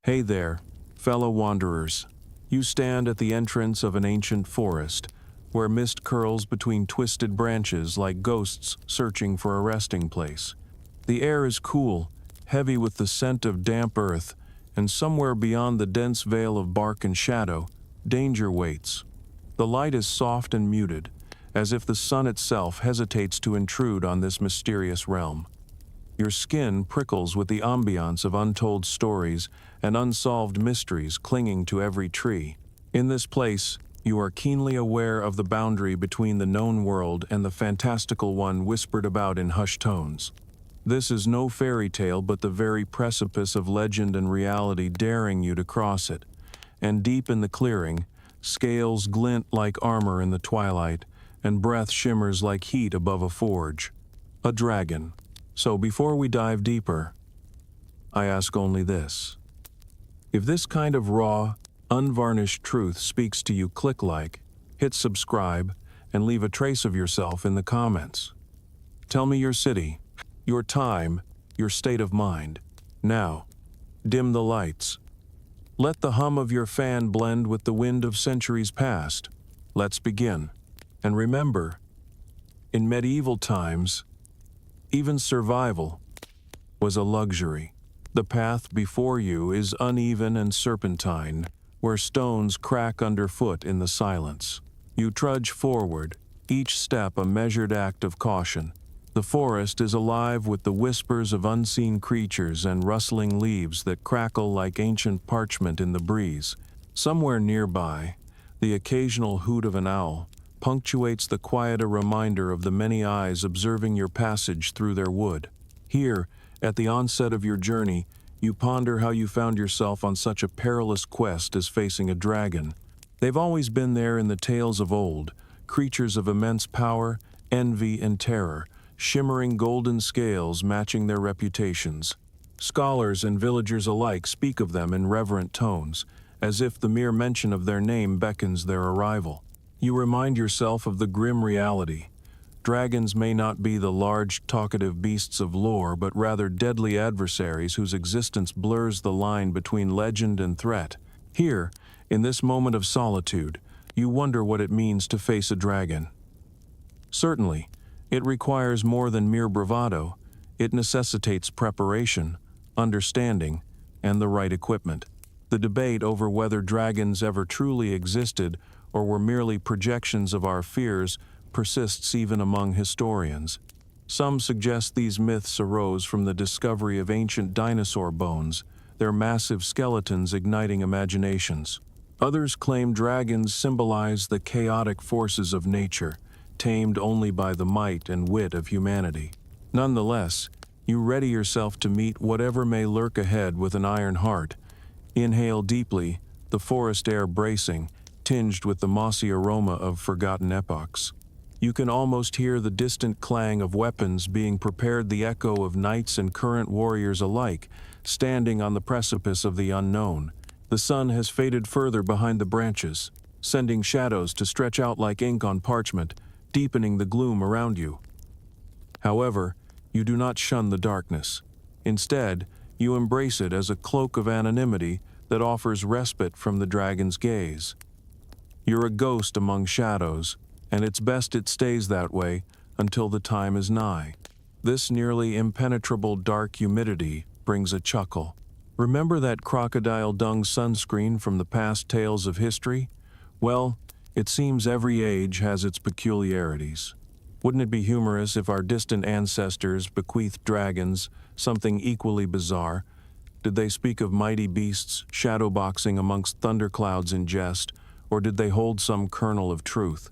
Hey there, fellow wanderers. You stand at the entrance of an ancient forest, where mist curls between twisted branches like ghosts searching for a resting place. The air is cool, heavy with the scent of damp earth, and somewhere beyond the dense veil of bark and shadow, danger waits. The light is soft and muted, as if the sun itself hesitates to intrude on this mysterious realm. Your skin prickles with the ambiance of untold stories and unsolved mysteries clinging to every tree. In this place, you are keenly aware of the boundary between the known world and the fantastical one whispered about in hushed tones. This is no fairy tale but the very precipice of legend and reality daring you to cross it. And deep in the clearing, scales glint like armor in the twilight, and breath shimmers like heat above a forge. A dragon. So before we dive deeper, I ask only this. If this kind of raw, unvarnished truth speaks to you, click like, hit subscribe, and leave a trace of yourself in the comments. Tell me your city, your time, your state of mind. Now, dim the lights. Let the hum of your fan blend with the wind of centuries past. Let's begin. And remember, in medieval times, even survival was a luxury. The path before you is uneven and serpentine, where stones crack underfoot in the silence. You trudge forward, each step a measured act of caution. The forest is alive with the whispers of unseen creatures and rustling leaves that crackle like ancient parchment in the breeze. Somewhere nearby, the occasional hoot of an owl punctuates the quiet, a reminder of the many eyes observing your passage through their wood. Here, at the onset of your journey, you ponder how you found yourself on such a perilous quest as facing a dragon. They've always been there in the tales of old, creatures of immense power, envy, and terror, shimmering golden scales matching their reputations. Scholars and villagers alike speak of them in reverent tones, as if the mere mention of their name beckons their arrival. You remind yourself of the grim reality. Dragons may not be the large, talkative beasts of lore, but rather deadly adversaries whose existence blurs the line between legend and threat. Here, in this moment of solitude, you wonder what it means to face a dragon. Certainly, it requires more than mere bravado. It necessitates preparation, understanding, and the right equipment. The debate over whether dragons ever truly existed or were merely projections of our fears persists even among historians. Some suggest these myths arose from the discovery of ancient dinosaur bones, their massive skeletons igniting imaginations. Others claim dragons symbolize the chaotic forces of nature, tamed only by the might and wit of humanity. Nonetheless, you ready yourself to meet whatever may lurk ahead with an iron heart. Inhale deeply, the forest air bracing, tinged with the mossy aroma of forgotten epochs. You can almost hear the distant clang of weapons being prepared, the echo of knights and current warriors alike, standing on the precipice of the unknown. The sun has faded further behind the branches, sending shadows to stretch out like ink on parchment, deepening the gloom around you. However, you do not shun the darkness. Instead, you embrace it as a cloak of anonymity that offers respite from the dragon's gaze. You're a ghost among shadows, and it's best it stays that way until the time is nigh. This nearly impenetrable dark humidity brings a chuckle. Remember that crocodile dung sunscreen from the past tales of history? Well, it seems every age has its peculiarities. Wouldn't it be humorous if our distant ancestors bequeathed dragons something equally bizarre? Did they speak of mighty beasts shadowboxing amongst thunderclouds in jest, or did they hold some kernel of truth?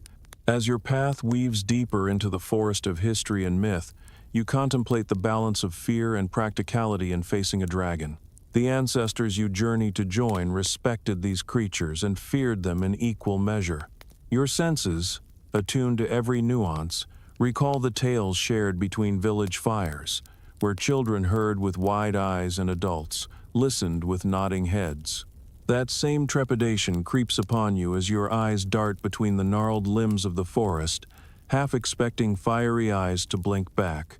As your path weaves deeper into the forest of history and myth, you contemplate the balance of fear and practicality in facing a dragon. The ancestors you journey to join respected these creatures and feared them in equal measure. Your senses, attuned to every nuance, recall the tales shared between village fires, where children heard with wide eyes and adults listened with nodding heads. That same trepidation creeps upon you as your eyes dart between the gnarled limbs of the forest, half expecting fiery eyes to blink back.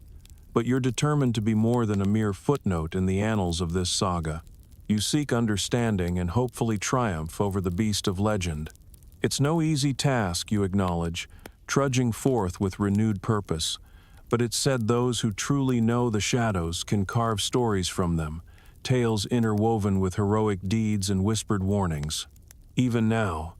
But you're determined to be more than a mere footnote in the annals of this saga. You seek understanding and hopefully triumph over the beast of legend. It's no easy task, you acknowledge, trudging forth with renewed purpose, but it's said those who truly know the shadows can carve stories from them, tales interwoven with heroic deeds and whispered warnings. Even now,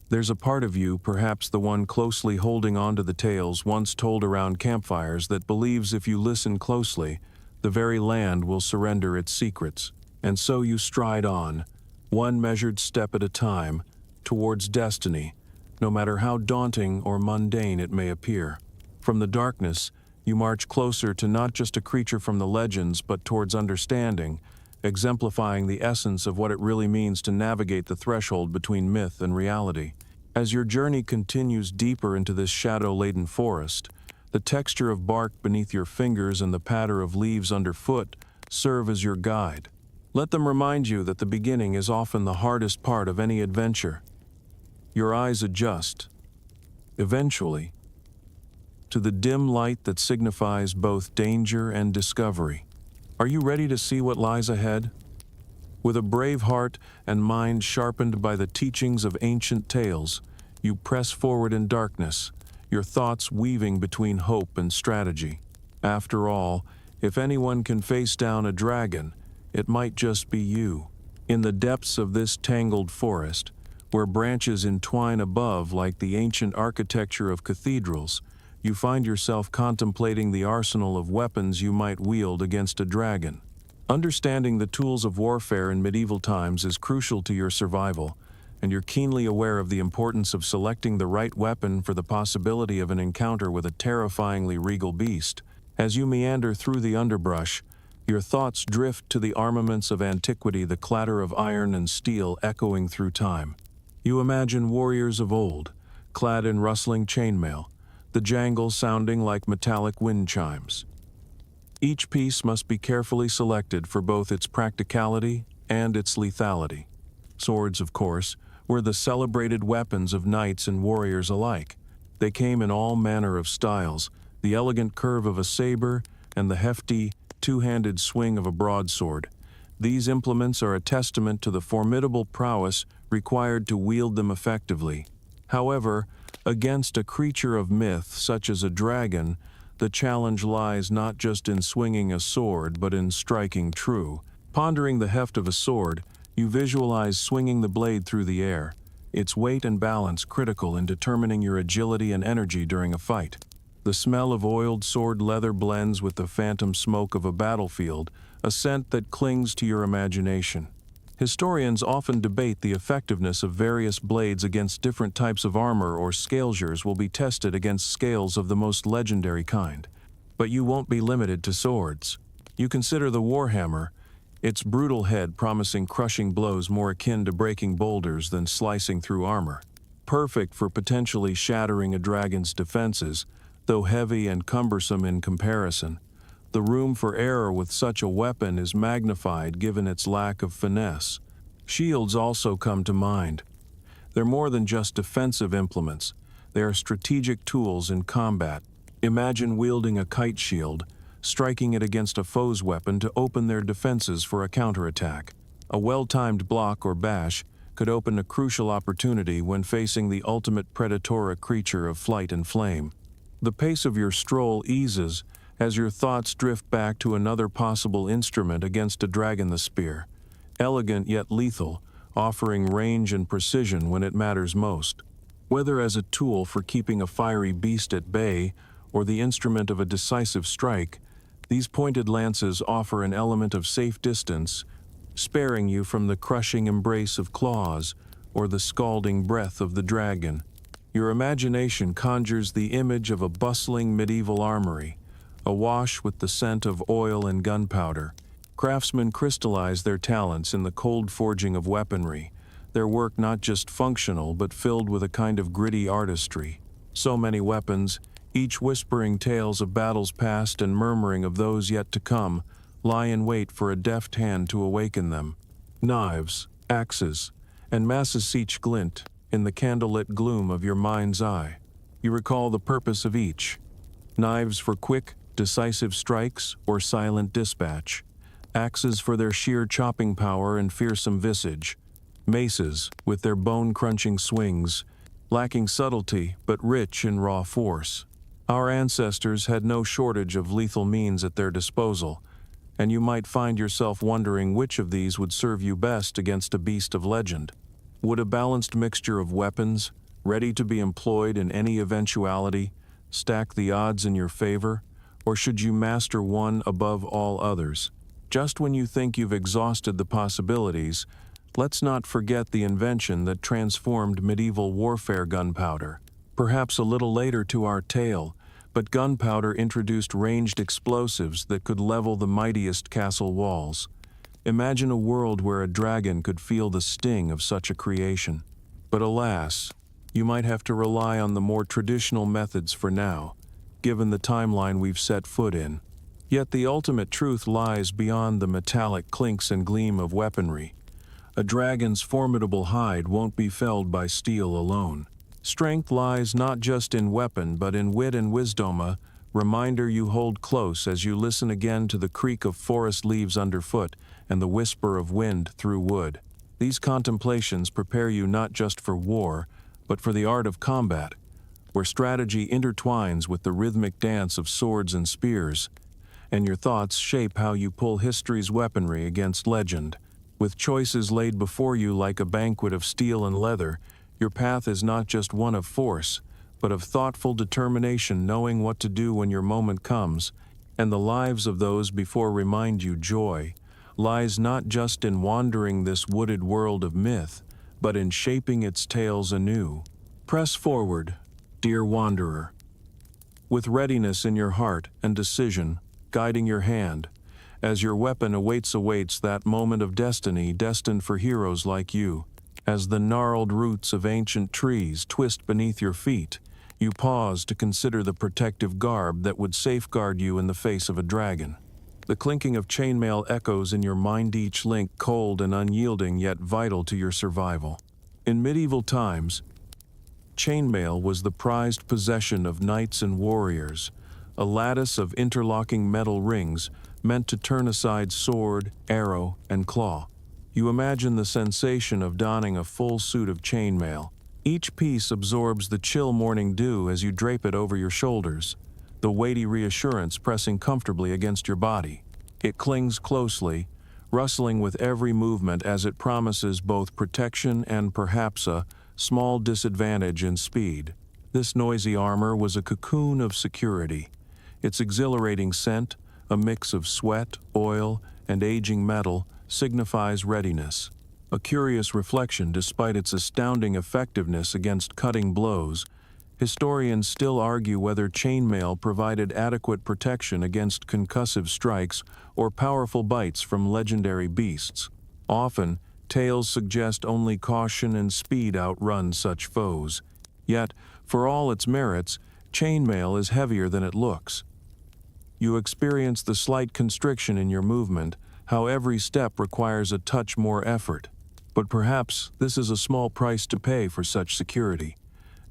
there's a part of you, perhaps the one closely holding on to the tales once told around campfires, that believes if you listen closely, the very land will surrender its secrets. And so you stride on, one measured step at a time, towards destiny, no matter how daunting or mundane it may appear. From the darkness, you march closer to not just a creature from the legends, but towards understanding, exemplifying the essence of what it really means to navigate the threshold between myth and reality. As your journey continues deeper into this shadow-laden forest, the texture of bark beneath your fingers and the patter of leaves underfoot serve as your guide. Let them remind you that the beginning is often the hardest part of any adventure. Your eyes adjust, eventually, to the dim light that signifies both danger and discovery. Are you ready to see what lies ahead? With a brave heart and mind sharpened by the teachings of ancient tales, you press forward in darkness, your thoughts weaving between hope and strategy. After all, if anyone can face down a dragon, it might just be you. In the depths of this tangled forest, where branches entwine above like the ancient architecture of cathedrals, you find yourself contemplating the arsenal of weapons you might wield against a dragon. Understanding the tools of warfare in medieval times is crucial to your survival, and you're keenly aware of the importance of selecting the right weapon for the possibility of an encounter with a terrifyingly regal beast. As you meander through the underbrush, your thoughts drift to the armaments of antiquity, the clatter of iron and steel echoing through time. You imagine warriors of old, clad in rustling chainmail, the jangle sounding like metallic wind chimes. Each piece must be carefully selected for both its practicality and its lethality. Swords, of course, were the celebrated weapons of knights and warriors alike. They came in all manner of styles, the elegant curve of a saber and the hefty, two-handed swing of a broadsword. These implements are a testament to the formidable prowess required to wield them effectively. However, against a creature of myth such as a dragon, the challenge lies not just in swinging a sword, but in striking true. Pondering the heft of a sword, you visualize swinging the blade through the air, its weight and balance critical in determining your agility and energy during a fight. The smell of oiled sword leather blends with the phantom smoke of a battlefield, a scent that clings to your imagination. Historians often debate the effectiveness of various blades against different types of armor, or scalesures will be tested against scales of the most legendary kind. But you won't be limited to swords. You consider the warhammer, its brutal head promising crushing blows more akin to breaking boulders than slicing through armor. Perfect for potentially shattering a dragon's defenses, though heavy and cumbersome in comparison. The room for error with such a weapon is magnified given its lack of finesse. Shields also come to mind. They're more than just defensive implements. They are strategic tools in combat. Imagine wielding a kite shield, striking it against a foe's weapon to open their defenses for a counterattack. A well-timed block or bash could open a crucial opportunity when facing the ultimate predator, a creature of flight and flame. The pace of your stroll eases as your thoughts drift back to another possible instrument against a dragon: the spear. Elegant yet lethal, offering range and precision when it matters most. Whether as a tool for keeping a fiery beast at bay or the instrument of a decisive strike, these pointed lances offer an element of safe distance, sparing you from the crushing embrace of claws or the scalding breath of the dragon. Your imagination conjures the image of a bustling medieval armory, awash with the scent of oil and gunpowder. Craftsmen crystallize their talents in the cold forging of weaponry, their work not just functional but filled with a kind of gritty artistry. So many weapons, each whispering tales of battles past and murmuring of those yet to come, lie in wait for a deft hand to awaken them. Knives, axes, and maces each glint in the candlelit gloom of your mind's eye. You recall the purpose of each. Knives for quick, decisive strikes or silent dispatch. axes for their sheer chopping power and fearsome visage, maces with their bone-crunching swings, lacking subtlety but rich in raw force. Our ancestors had no shortage of lethal means at their disposal, and you might find yourself wondering which of these would serve you best against a beast of legend. Would a balanced mixture of weapons, ready to be employed in any eventuality, stack the odds in your favor, or should you master one above all others? Just when you think you've exhausted the possibilities, let's not forget the invention that transformed medieval warfare: gunpowder. Perhaps a little later to our tale, but gunpowder introduced ranged explosives that could level the mightiest castle walls. Imagine a world where a dragon could feel the sting of such a creation. But alas, you might have to rely on the more traditional methods for now, given the timeline we've set foot in. Yet the ultimate truth lies beyond the metallic clinks and gleam of weaponry. A dragon's formidable hide won't be felled by steel alone. Strength lies not just in weapon but in wit and wisdom, a reminder you hold close as you listen again to the creak of forest leaves underfoot and the whisper of wind through wood. These contemplations prepare you not just for war, but for the art of combat, where strategy intertwines with the rhythmic dance of swords and spears, and your thoughts shape how you pull history's weaponry against legend. With choices laid before you like a banquet of steel and leather, your path is not just one of force, but of thoughtful determination, knowing what to do when your moment comes, and the lives of those before remind you joy lies not just in wandering this wooded world of myth, but in shaping its tales anew. Press forward, dear wanderer, with readiness in your heart and decision guiding your hand, as your weapon awaits that moment of destiny destined for heroes like you. As the gnarled roots of ancient trees twist beneath your feet, you pause to consider the protective garb that would safeguard you in the face of a dragon. The clinking of chainmail echoes in your mind, each link cold and unyielding yet vital to your survival. In medieval times, chainmail was the prized possession of knights and warriors, a lattice of interlocking metal rings meant to turn aside sword, arrow, and claw. You imagine the sensation of donning a full suit of chainmail. Each piece absorbs the chill morning dew as you drape it over your shoulders, the weighty reassurance pressing comfortably against your body. It clings closely, rustling with every movement as it promises both protection and perhaps a small disadvantage in speed. This noisy armor was a cocoon of security. Its exhilarating scent, a mix of sweat, oil, and aging metal, signifies readiness. A curious reflection. Despite its astounding effectiveness against cutting blows, historians still argue whether chainmail provided adequate protection against concussive strikes or powerful bites from legendary beasts. Often, tales suggest only caution and speed outrun such foes. Yet, for all its merits, chainmail is heavier than it looks. You experience the slight constriction in your movement, how every step requires a touch more effort. But perhaps this is a small price to pay for such security.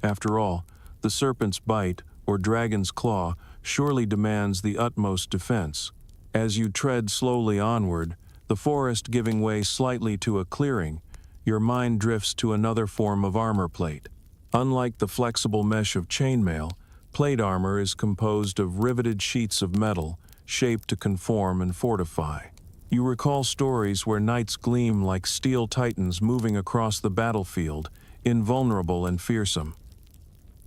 After all, the serpent's bite, or dragon's claw, surely demands the utmost defense. As you tread slowly onward, the forest giving way slightly to a clearing, your mind drifts to another form of armor plate. Unlike the flexible mesh of chainmail, plate armor is composed of riveted sheets of metal, shaped to conform and fortify. You recall stories where knights gleam like steel titans moving across the battlefield, invulnerable and fearsome.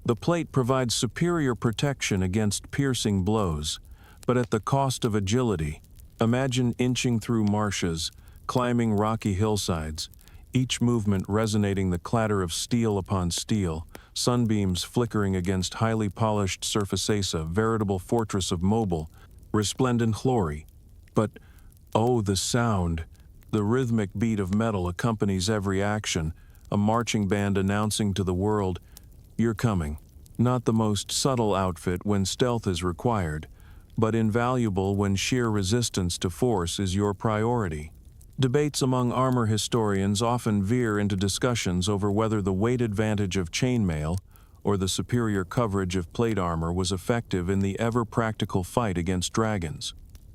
The plate provides superior protection against piercing blows, but at the cost of agility. Imagine inching through marshes, climbing rocky hillsides, each movement resonating the clatter of steel upon steel, sunbeams flickering against highly polished surfaces, a veritable fortress of mobile, resplendent glory. But oh, the sound! The rhythmic beat of metal accompanies every action, a marching band announcing to the world, "You're coming." Not the most subtle outfit when stealth is required, but invaluable when sheer resistance to force is your priority. Debates among armor historians often veer into discussions over whether the weight advantage of chainmail or the superior coverage of plate armor was effective in the ever-practical fight against dragons.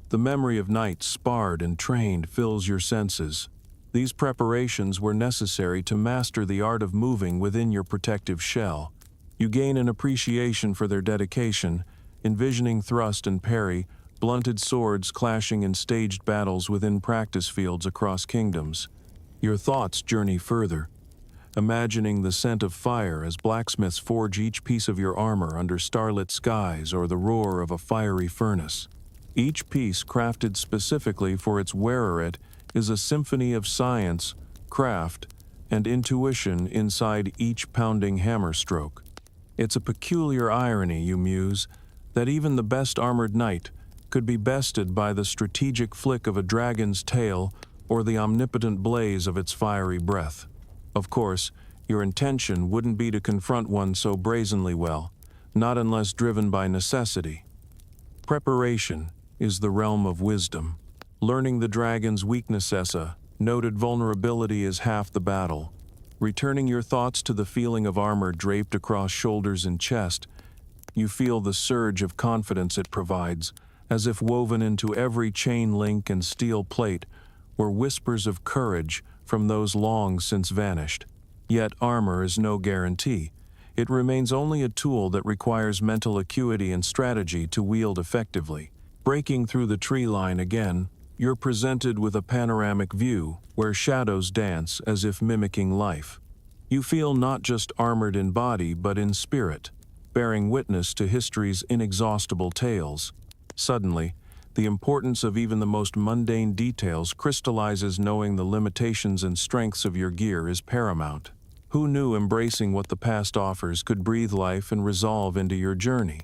The memory of nights sparred and trained fills your senses. These preparations were necessary to master the art of moving within your protective shell. You gain an appreciation for their dedication, envisioning thrust and parry, blunted swords clashing in staged battles within practice fields across kingdoms. Your thoughts journey further, imagining the scent of fire as blacksmiths forge each piece of your armor under starlit skies or the roar of a fiery furnace. Each piece, crafted specifically for its wearer, is a symphony of science, craft, and intuition inside each pounding hammer stroke. It's a peculiar irony, you muse, that even the best armored knight could be bested by the strategic flick of a dragon's tail or the omnipotent blaze of its fiery breath. Of course, your intention wouldn't be to confront one so brazenly well, not unless driven by necessity. Preparation is the realm of wisdom. Learning the dragon's weaknesses, a noted vulnerability is half the battle. Returning your thoughts to the feeling of armor draped across shoulders and chest, you feel the surge of confidence it provides, as if woven into every chain link and steel plate were whispers of courage from those long since vanished. Yet armor is no guarantee. It remains only a tool that requires mental acuity and strategy to wield effectively. Breaking through the tree line again, you're presented with a panoramic view where shadows dance as if mimicking life. You feel not just armored in body but in spirit, bearing witness to history's inexhaustible tales. Suddenly, the importance of even the most mundane details crystallizes, knowing the limitations and strengths of your gear is paramount. Who knew embracing what the past offers could breathe life and resolve into your journey?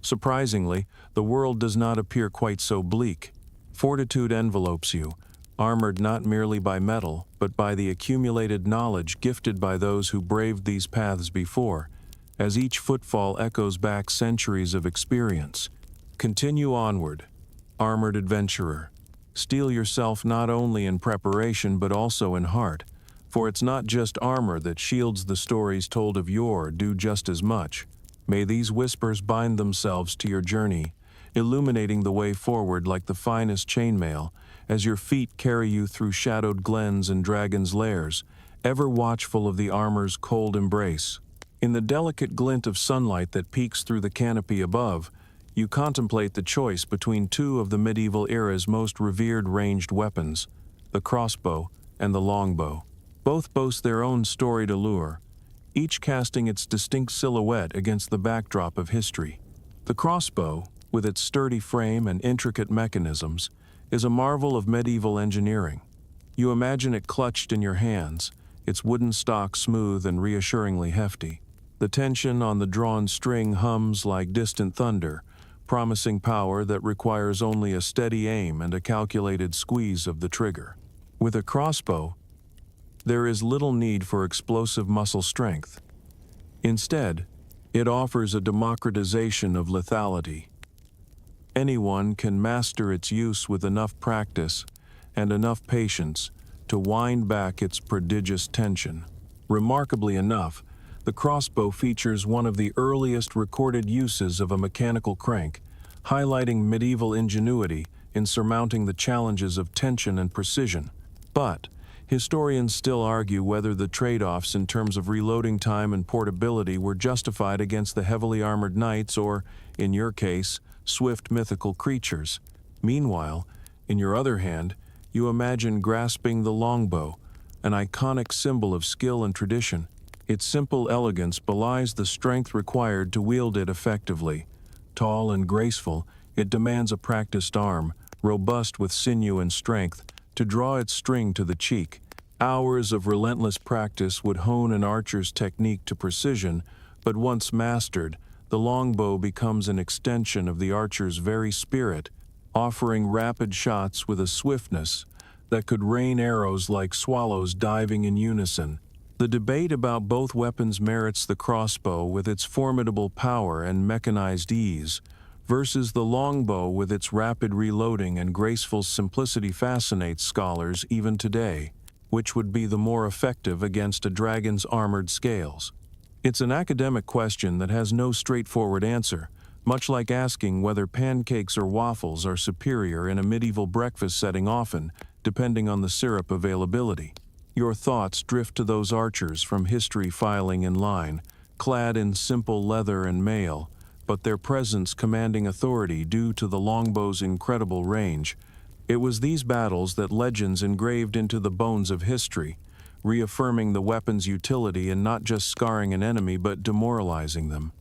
Surprisingly, the world does not appear quite so bleak. Fortitude envelopes you, armored not merely by metal, but by the accumulated knowledge gifted by those who braved these paths before, as each footfall echoes back centuries of experience. Continue onward, armored adventurer. Steel yourself not only in preparation but also in heart, for it's not just armor that shields the stories told of yore do just as much. May these whispers bind themselves to your journey, illuminating the way forward like the finest chainmail, as your feet carry you through shadowed glens and dragons' lairs, ever watchful of the armor's cold embrace. In the delicate glint of sunlight that peeks through the canopy above, you contemplate the choice between two of the medieval era's most revered ranged weapons, the crossbow and the longbow. Both boast their own storied allure, each casting its distinct silhouette against the backdrop of history. The crossbow, with its sturdy frame and intricate mechanisms, is a marvel of medieval engineering. You imagine it clutched in your hands, its wooden stock smooth and reassuringly hefty. The tension on the drawn string hums like distant thunder, promising power that requires only a steady aim and a calculated squeeze of the trigger. With a crossbow, there is little need for explosive muscle strength. Instead, it offers a democratization of lethality. Anyone can master its use with enough practice and enough patience to wind back its prodigious tension. Remarkably enough, the crossbow features one of the earliest recorded uses of a mechanical crank, highlighting medieval ingenuity in surmounting the challenges of tension and precision. But historians still argue whether the trade-offs in terms of reloading time and portability were justified against the heavily armored knights or, in your case, swift mythical creatures. Meanwhile, in your other hand, you imagine grasping the longbow, an iconic symbol of skill and tradition. Its simple elegance belies the strength required to wield it effectively. Tall and graceful, it demands a practiced arm, robust with sinew and strength, to draw its string to the cheek. Hours of relentless practice would hone an archer's technique to precision, but once mastered, the longbow becomes an extension of the archer's very spirit, offering rapid shots with a swiftness that could rain arrows like swallows diving in unison. The debate about both weapons merits the crossbow with its formidable power and mechanized ease, versus the longbow with its rapid reloading and graceful simplicity fascinates scholars even today. Which would be the more effective against a dragon's armored scales? It's an academic question that has no straightforward answer, much like asking whether pancakes or waffles are superior in a medieval breakfast setting often, depending on the syrup availability. Your thoughts drift to those archers from history filing in line, clad in simple leather and mail, but their presence commanding authority due to the longbow's incredible range. It was these battles that legends engraved into the bones of history, reaffirming the weapon's utility in not just scarring an enemy but demoralizing them.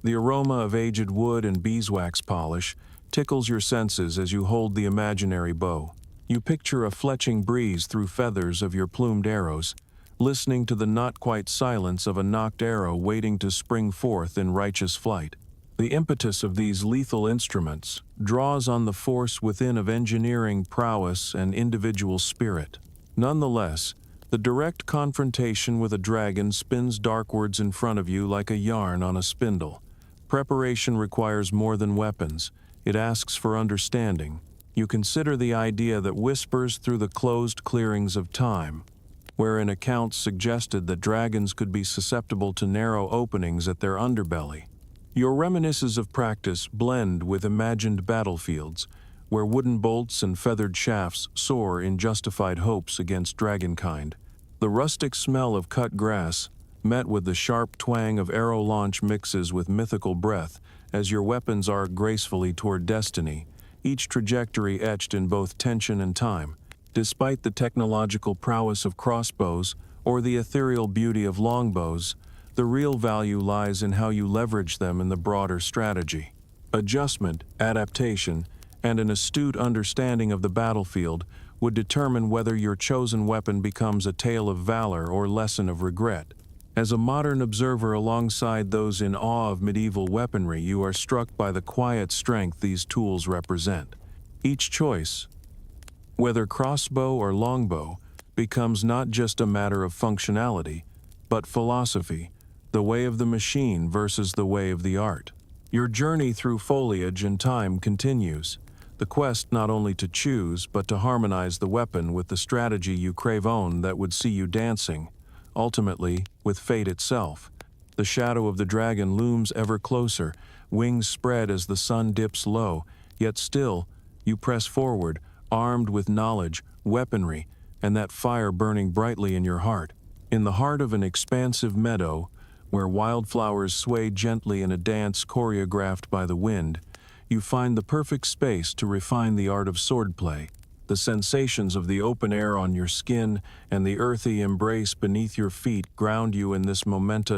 The aroma of aged wood and beeswax polish tickles your senses as you hold the imaginary bow. You picture a fletching breeze through feathers of your plumed arrows, listening to the not-quite silence of a nocked arrow waiting to spring forth in righteous flight. The impetus of these lethal instruments draws on the force within of engineering prowess and individual spirit. Nonetheless, the direct confrontation with a dragon spins darkwards in front of you like a yarn on a spindle. Preparation requires more than weapons. It asks for understanding. You consider the idea that whispers through the closed clearings of time, wherein accounts suggested that dragons could be susceptible to narrow openings at their underbelly. Your reminiscences of practice blend with imagined battlefields, where wooden bolts and feathered shafts soar in justified hopes against dragonkind. The rustic smell of cut grass, met with the sharp twang of arrow launch, mixes with mythical breath as your weapons arc gracefully toward destiny, each trajectory etched in both tension and time. Despite the technological prowess of crossbows or the ethereal beauty of longbows, the real value lies in how you leverage them in the broader strategy. Adjustment, adaptation, and an astute understanding of the battlefield would determine whether your chosen weapon becomes a tale of valor or lesson of regret. As a modern observer alongside those in awe of medieval weaponry, you are struck by the quiet strength these tools represent. Each choice, whether crossbow or longbow, becomes not just a matter of functionality, but philosophy, the way of the machine versus the way of the art. Your journey through foliage and time continues, the quest not only to choose but to harmonize the weapon with the strategy you crave own that would see you dancing, ultimately, with fate itself. The shadow of the dragon looms ever closer, wings spread as the sun dips low, yet still, you press forward, armed with knowledge, weaponry, and that fire burning brightly in your heart. In the heart of an expansive meadow, where wildflowers sway gently in a dance choreographed by the wind, you find the perfect space to refine the art of swordplay. The sensations of the open air on your skin and the earthy embrace beneath your feet ground you in this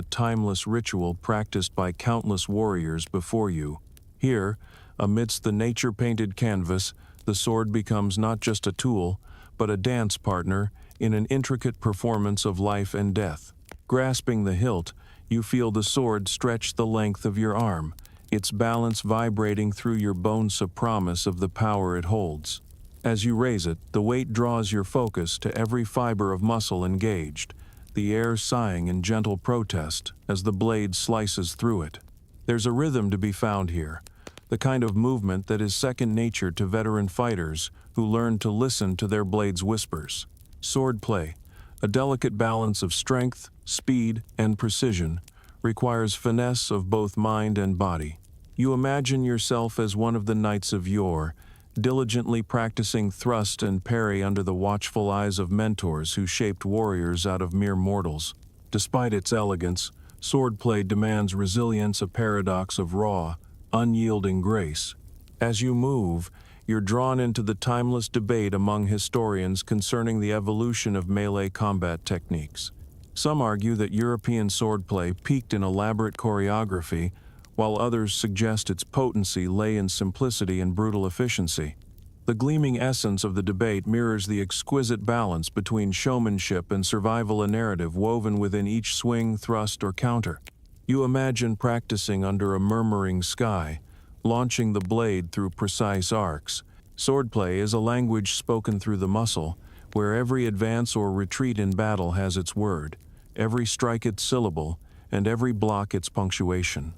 timeless ritual practiced by countless warriors before you. Here, amidst the nature-painted canvas, the sword becomes not just a tool, but a dance partner in an intricate performance of life and death. Grasping the hilt, you feel the sword stretch the length of your arm, its balance vibrating through your bones, a promise of the power it holds. As you raise it, the weight draws your focus to every fiber of muscle engaged, the air sighing in gentle protest as the blade slices through it. There's a rhythm to be found here, the kind of movement that is second nature to veteran fighters who learn to listen to their blade's whispers. Swordplay, a delicate balance of strength, speed, and precision, requires finesse of both mind and body. You imagine yourself as one of the knights of yore, diligently practicing thrust and parry under the watchful eyes of mentors who shaped warriors out of mere mortals. Despite its elegance, swordplay demands resilience, a paradox of raw, unyielding grace. As you move, you're drawn into the timeless debate among historians concerning the evolution of melee combat techniques. Some argue that European swordplay peaked in elaborate choreography, while others suggest its potency lay in simplicity and brutal efficiency. The gleaming essence of the debate mirrors the exquisite balance between showmanship and survival, a narrative woven within each swing, thrust, or counter. You imagine practicing under a murmuring sky, launching the blade through precise arcs. Swordplay is a language spoken through the muscle, where every advance or retreat in battle has its word, every strike its syllable, and every block its punctuation.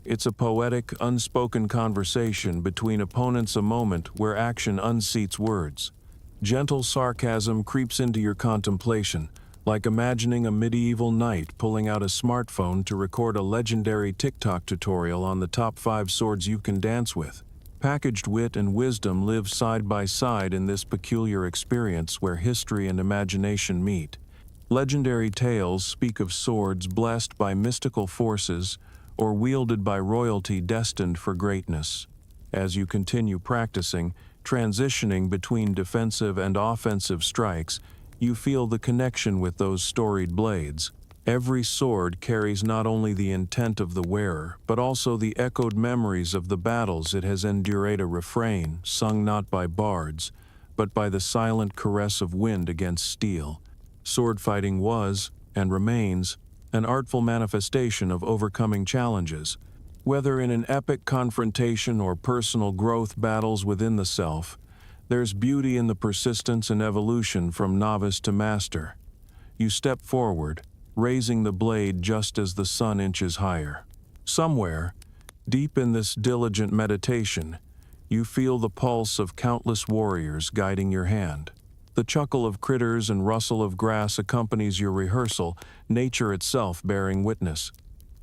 It's a poetic, unspoken conversation between opponents, a moment where action unseats words. Gentle sarcasm creeps into your contemplation, like imagining a medieval knight pulling out a smartphone to record a legendary TikTok tutorial on the top 5 swords you can dance with. Packaged wit and wisdom live side by side in this peculiar experience where history and imagination meet. Legendary tales speak of swords blessed by mystical forces or wielded by royalty destined for greatness. As you continue practicing, transitioning between defensive and offensive strikes, you feel the connection with those storied blades. Every sword carries not only the intent of the wearer, but also the echoed memories of the battles it has endured, a refrain sung not by bards, but by the silent caress of wind against steel. Sword fighting was, and remains, an artful manifestation of overcoming challenges. Whether in an epic confrontation or personal growth battles within the self, there's beauty in the persistence and evolution from novice to master. You step forward, raising the blade just as the sun inches higher. Somewhere, deep in this diligent meditation, you feel the pulse of countless warriors guiding your hand. The chuckle of critters and rustle of grass accompanies your rehearsal, nature itself bearing witness.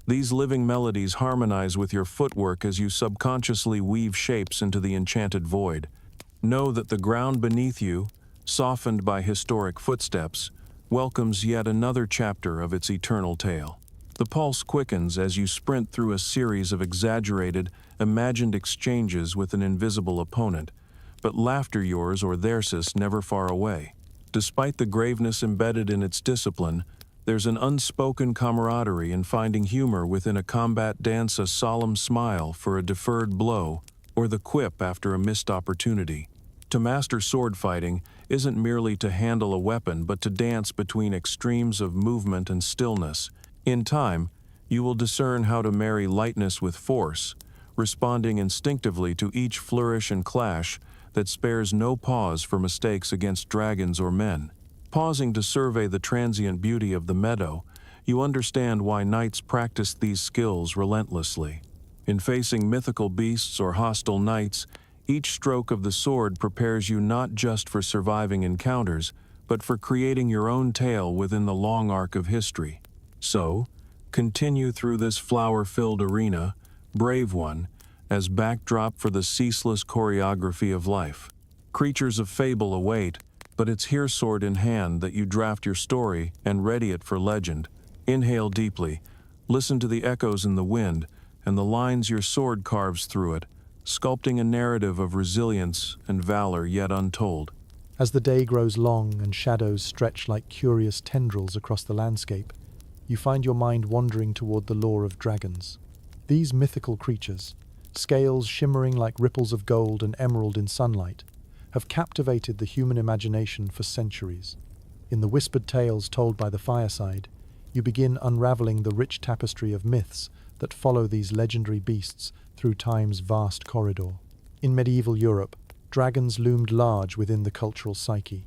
These living melodies harmonize with your footwork as you subconsciously weave shapes into the enchanted void. Know that the ground beneath you, softened by historic footsteps, welcomes yet another chapter of its eternal tale. The pulse quickens as you sprint through a series of exaggerated, imagined exchanges with an invisible opponent, but laughter yours or theirs never far away. Despite the graveness embedded in its discipline, there's an unspoken camaraderie in finding humor within a combat dance, a solemn smile for a deferred blow, or the quip after a missed opportunity. To master sword fighting isn't merely to handle a weapon, but to dance between extremes of movement and stillness. In time, you will discern how to marry lightness with force, responding instinctively to each flourish and clash that spares no pause for mistakes against dragons or men. Pausing to survey the transient beauty of the meadow, you understand why knights practice these skills relentlessly. In facing mythical beasts or hostile knights, each stroke of the sword prepares you not just for surviving encounters, but for creating your own tale within the long arc of history. So, continue through this flower-filled arena, brave one, as backdrop for the ceaseless choreography of life. Creatures of fable await, but it's here sword in hand that you draft your story and ready it for legend. Inhale deeply, listen to the echoes in the wind, and the lines your sword carves through it, sculpting a narrative of resilience and valor yet untold. As the day grows long and shadows stretch like curious tendrils across the landscape, you find your mind wandering toward the lore of dragons. These mythical creatures, scales shimmering like ripples of gold and emerald in sunlight, have captivated the human imagination for centuries. In the whispered tales told by the fireside, you begin unraveling the rich tapestry of myths that follow these legendary beasts through time's vast corridor. In medieval Europe, dragons loomed large within the cultural psyche.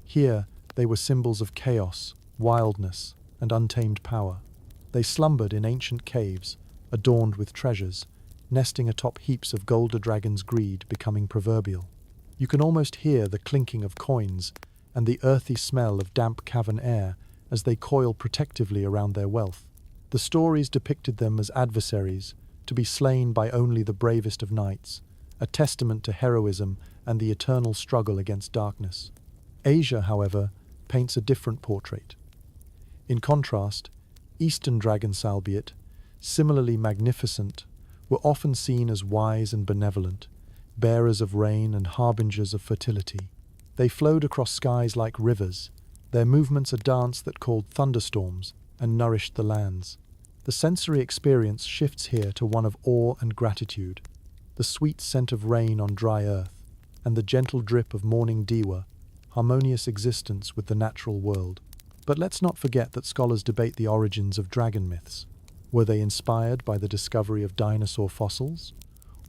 Here, they were symbols of chaos, wildness, and untamed power. They slumbered in ancient caves, adorned with treasures, nesting atop heaps of gold. A dragon's greed becoming proverbial. You can almost hear the clinking of coins and the earthy smell of damp cavern air as they coil protectively around their wealth. The stories depicted them as adversaries, to be slain by only the bravest of knights, a testament to heroism and the eternal struggle against darkness. Asia, however, paints a different portrait. In contrast, Eastern dragons, albeit similarly magnificent, were often seen as wise and benevolent, bearers of rain and harbingers of fertility. They flowed across skies like rivers, their movements a dance that called thunderstorms and nourished the lands. The sensory experience shifts here to one of awe and gratitude, the sweet scent of rain on dry earth, and the gentle drip of morning dewa, harmonious existence with the natural world. But let's not forget that scholars debate the origins of dragon myths. Were they inspired by the discovery of dinosaur fossils?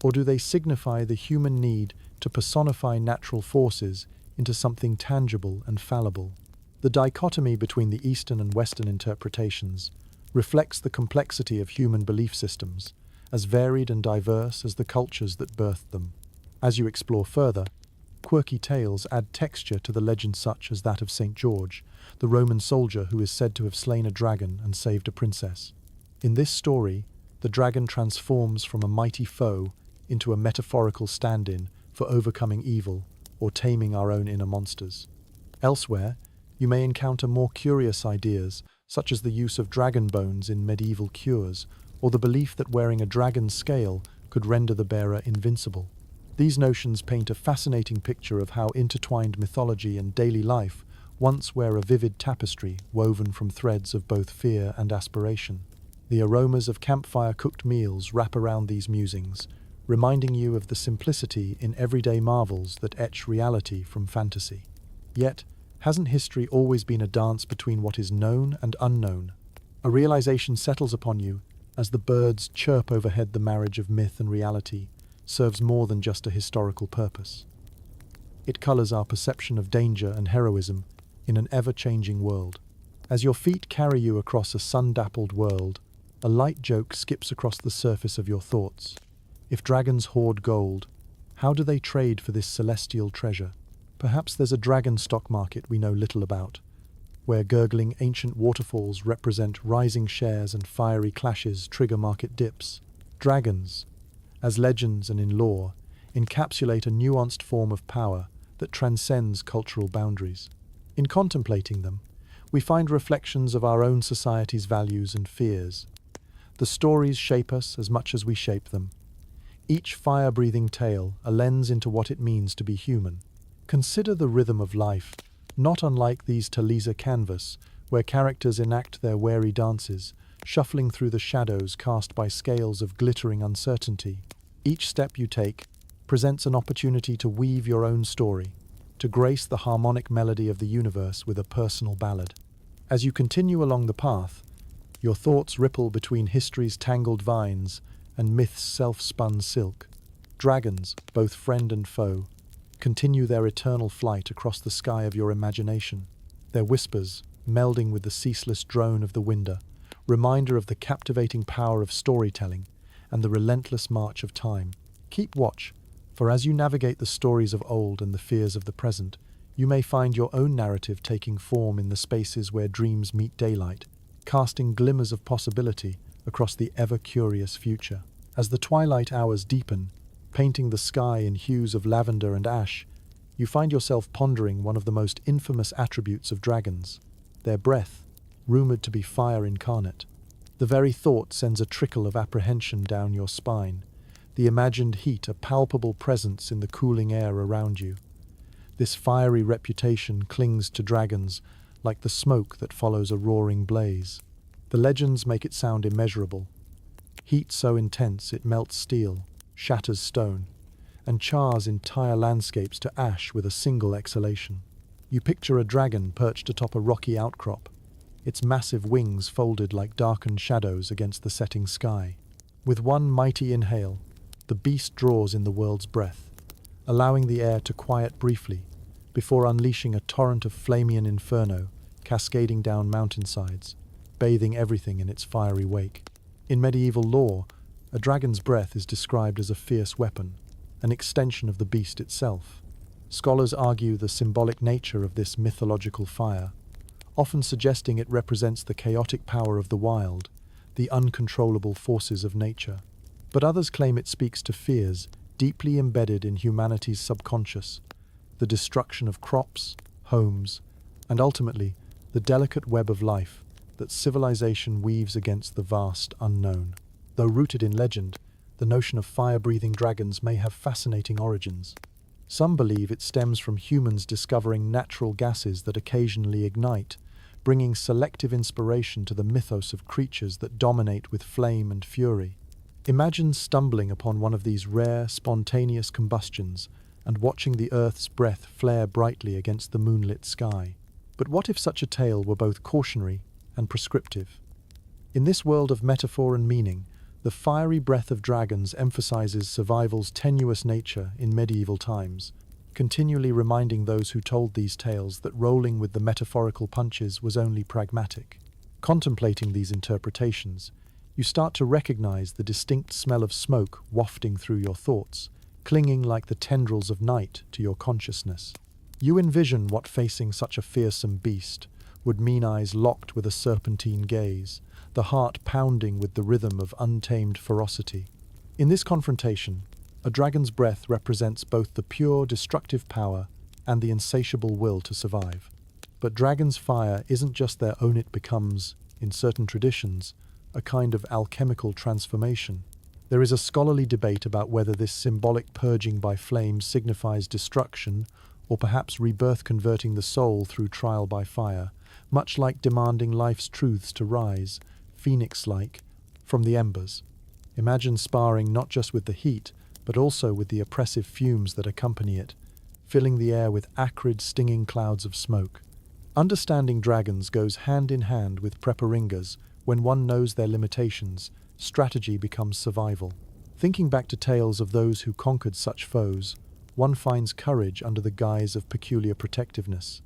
Or do they signify the human need to personify natural forces into something tangible and fallible? The dichotomy between the Eastern and Western interpretations reflects the complexity of human belief systems, as varied and diverse as the cultures that birthed them. As you explore further, quirky tales add texture to the legend, such as that of St. George, the Roman soldier who is said to have slain a dragon and saved a princess. In this story, the dragon transforms from a mighty foe into a metaphorical stand-in for overcoming evil or taming our own inner monsters. Elsewhere, you may encounter more curious ideas, such as the use of dragon bones in medieval cures, or the belief that wearing a dragon's scale could render the bearer invincible. These notions paint a fascinating picture of how intertwined mythology and daily life once were a vivid tapestry woven from threads of both fear and aspiration. The aromas of campfire-cooked meals wrap around these musings, reminding you of the simplicity in everyday marvels that etch reality from fantasy. Yet, hasn't history always been a dance between what is known and unknown? A realization settles upon you as the birds chirp overhead. The marriage of myth and reality serves more than just a historical purpose. It colors our perception of danger and heroism in an ever-changing world. As your feet carry you across a sun-dappled world, a light joke skips across the surface of your thoughts. If dragons hoard gold, how do they trade for this celestial treasure? Perhaps there's a dragon stock market we know little about, where gurgling ancient waterfalls represent rising shares and fiery clashes trigger market dips. Dragons, as legends and in lore, encapsulate a nuanced form of power that transcends cultural boundaries. In contemplating them, we find reflections of our own society's values and fears. The stories shape us as much as we shape them. Each fire-breathing tale a lens into what it means to be human. Consider the rhythm of life, not unlike these Talisa canvas, where characters enact their wary dances, shuffling through the shadows cast by scales of glittering uncertainty. Each step you take presents an opportunity to weave your own story, to grace the harmonic melody of the universe with a personal ballad. As you continue along the path, your thoughts ripple between history's tangled vines and myth's self-spun silk. Dragons, both friend and foe, continue their eternal flight across the sky of your imagination, their whispers melding with the ceaseless drone of the wind, reminder of the captivating power of storytelling and the relentless march of time. Keep watch, for as you navigate the stories of old and the fears of the present, you may find your own narrative taking form in the spaces where dreams meet daylight, casting glimmers of possibility across the ever-curious future. As the twilight hours deepen, painting the sky in hues of lavender and ash, you find yourself pondering one of the most infamous attributes of dragons, their breath, rumored to be fire incarnate. The very thought sends a trickle of apprehension down your spine, the imagined heat a palpable presence in the cooling air around you. This fiery reputation clings to dragons like the smoke that follows a roaring blaze. The legends make it sound immeasurable. Heat so intense it melts steel, shatters stone, and chars entire landscapes to ash with a single exhalation. You picture a dragon perched atop a rocky outcrop, its massive wings folded like darkened shadows against the setting sky. With one mighty inhale, the beast draws in the world's breath, allowing the air to quiet briefly before unleashing a torrent of Flamian inferno cascading down mountainsides, bathing everything in its fiery wake. In medieval lore, a dragon's breath is described as a fierce weapon, an extension of the beast itself. Scholars argue the symbolic nature of this mythological fire, often suggesting it represents the chaotic power of the wild, the uncontrollable forces of nature. But others claim it speaks to fears deeply embedded in humanity's subconscious, the destruction of crops, homes, and ultimately the delicate web of life that civilization weaves against the vast unknown. Though rooted in legend, the notion of fire-breathing dragons may have fascinating origins. Some believe it stems from humans discovering natural gases that occasionally ignite, bringing selective inspiration to the mythos of creatures that dominate with flame and fury. Imagine stumbling upon one of these rare, spontaneous combustions and watching the Earth's breath flare brightly against the moonlit sky. But what if such a tale were both cautionary and prescriptive? In this world of metaphor and meaning, the fiery breath of dragons emphasizes survival's tenuous nature in medieval times, continually reminding those who told these tales that rolling with the metaphorical punches was only pragmatic. Contemplating these interpretations, you start to recognize the distinct smell of smoke wafting through your thoughts, clinging like the tendrils of night to your consciousness. You envision what facing such a fearsome beast would mean, eyes locked with a serpentine gaze, the heart pounding with the rhythm of untamed ferocity. In this confrontation, a dragon's breath represents both the pure destructive power and the insatiable will to survive. But dragon's fire isn't just their own, it becomes, in certain traditions, a kind of alchemical transformation. There is a scholarly debate about whether this symbolic purging by flames signifies destruction or perhaps rebirth, converting the soul through trial by fire, much like demanding life's truths to rise, phoenix-like, from the embers. Imagine sparring not just with the heat, but also with the oppressive fumes that accompany it, filling the air with acrid, stinging clouds of smoke. Understanding dragons goes hand in hand with preparingas. When one knows their limitations, strategy becomes survival. Thinking back to tales of those who conquered such foes, one finds courage under the guise of peculiar protectiveness,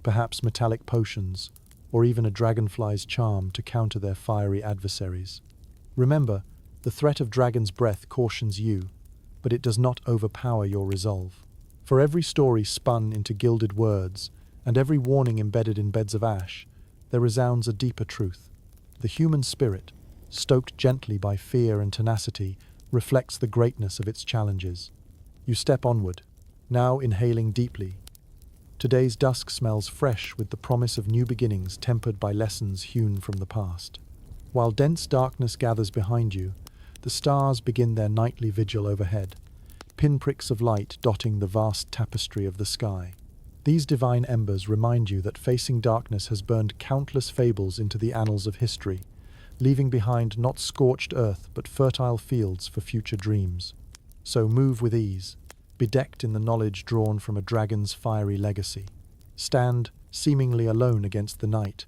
perhaps metallic potions, or even a dragonfly's charm to counter their fiery adversaries. Remember, the threat of dragon's breath cautions you, but it does not overpower your resolve. For every story spun into gilded words, and every warning embedded in beds of ash, there resounds a deeper truth. The human spirit, stoked gently by fear and tenacity, reflects the greatness of its challenges. You step onward, now inhaling deeply. Today's dusk smells fresh with the promise of new beginnings tempered by lessons hewn from the past. While dense darkness gathers behind you, the stars begin their nightly vigil overhead, pinpricks of light dotting the vast tapestry of the sky. These divine embers remind you that facing darkness has burned countless fables into the annals of history, leaving behind not scorched earth but fertile fields for future dreams. So move with ease, bedecked in the knowledge drawn from a dragon's fiery legacy. Stand, seemingly alone against the night,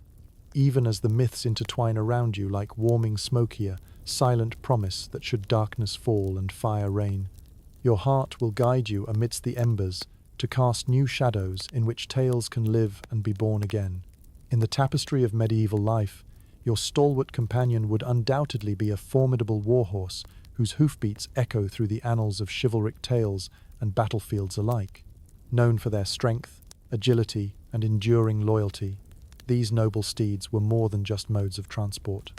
even as the myths intertwine around you like warming smokier, silent promise that should darkness fall and fire reign, your heart will guide you amidst the embers to cast new shadows in which tales can live and be born again. In the tapestry of medieval life, your stalwart companion would undoubtedly be a formidable warhorse whose hoofbeats echo through the annals of chivalric tales and battlefields alike. Known for their strength, agility, and enduring loyalty, these noble steeds were more than just modes of transport.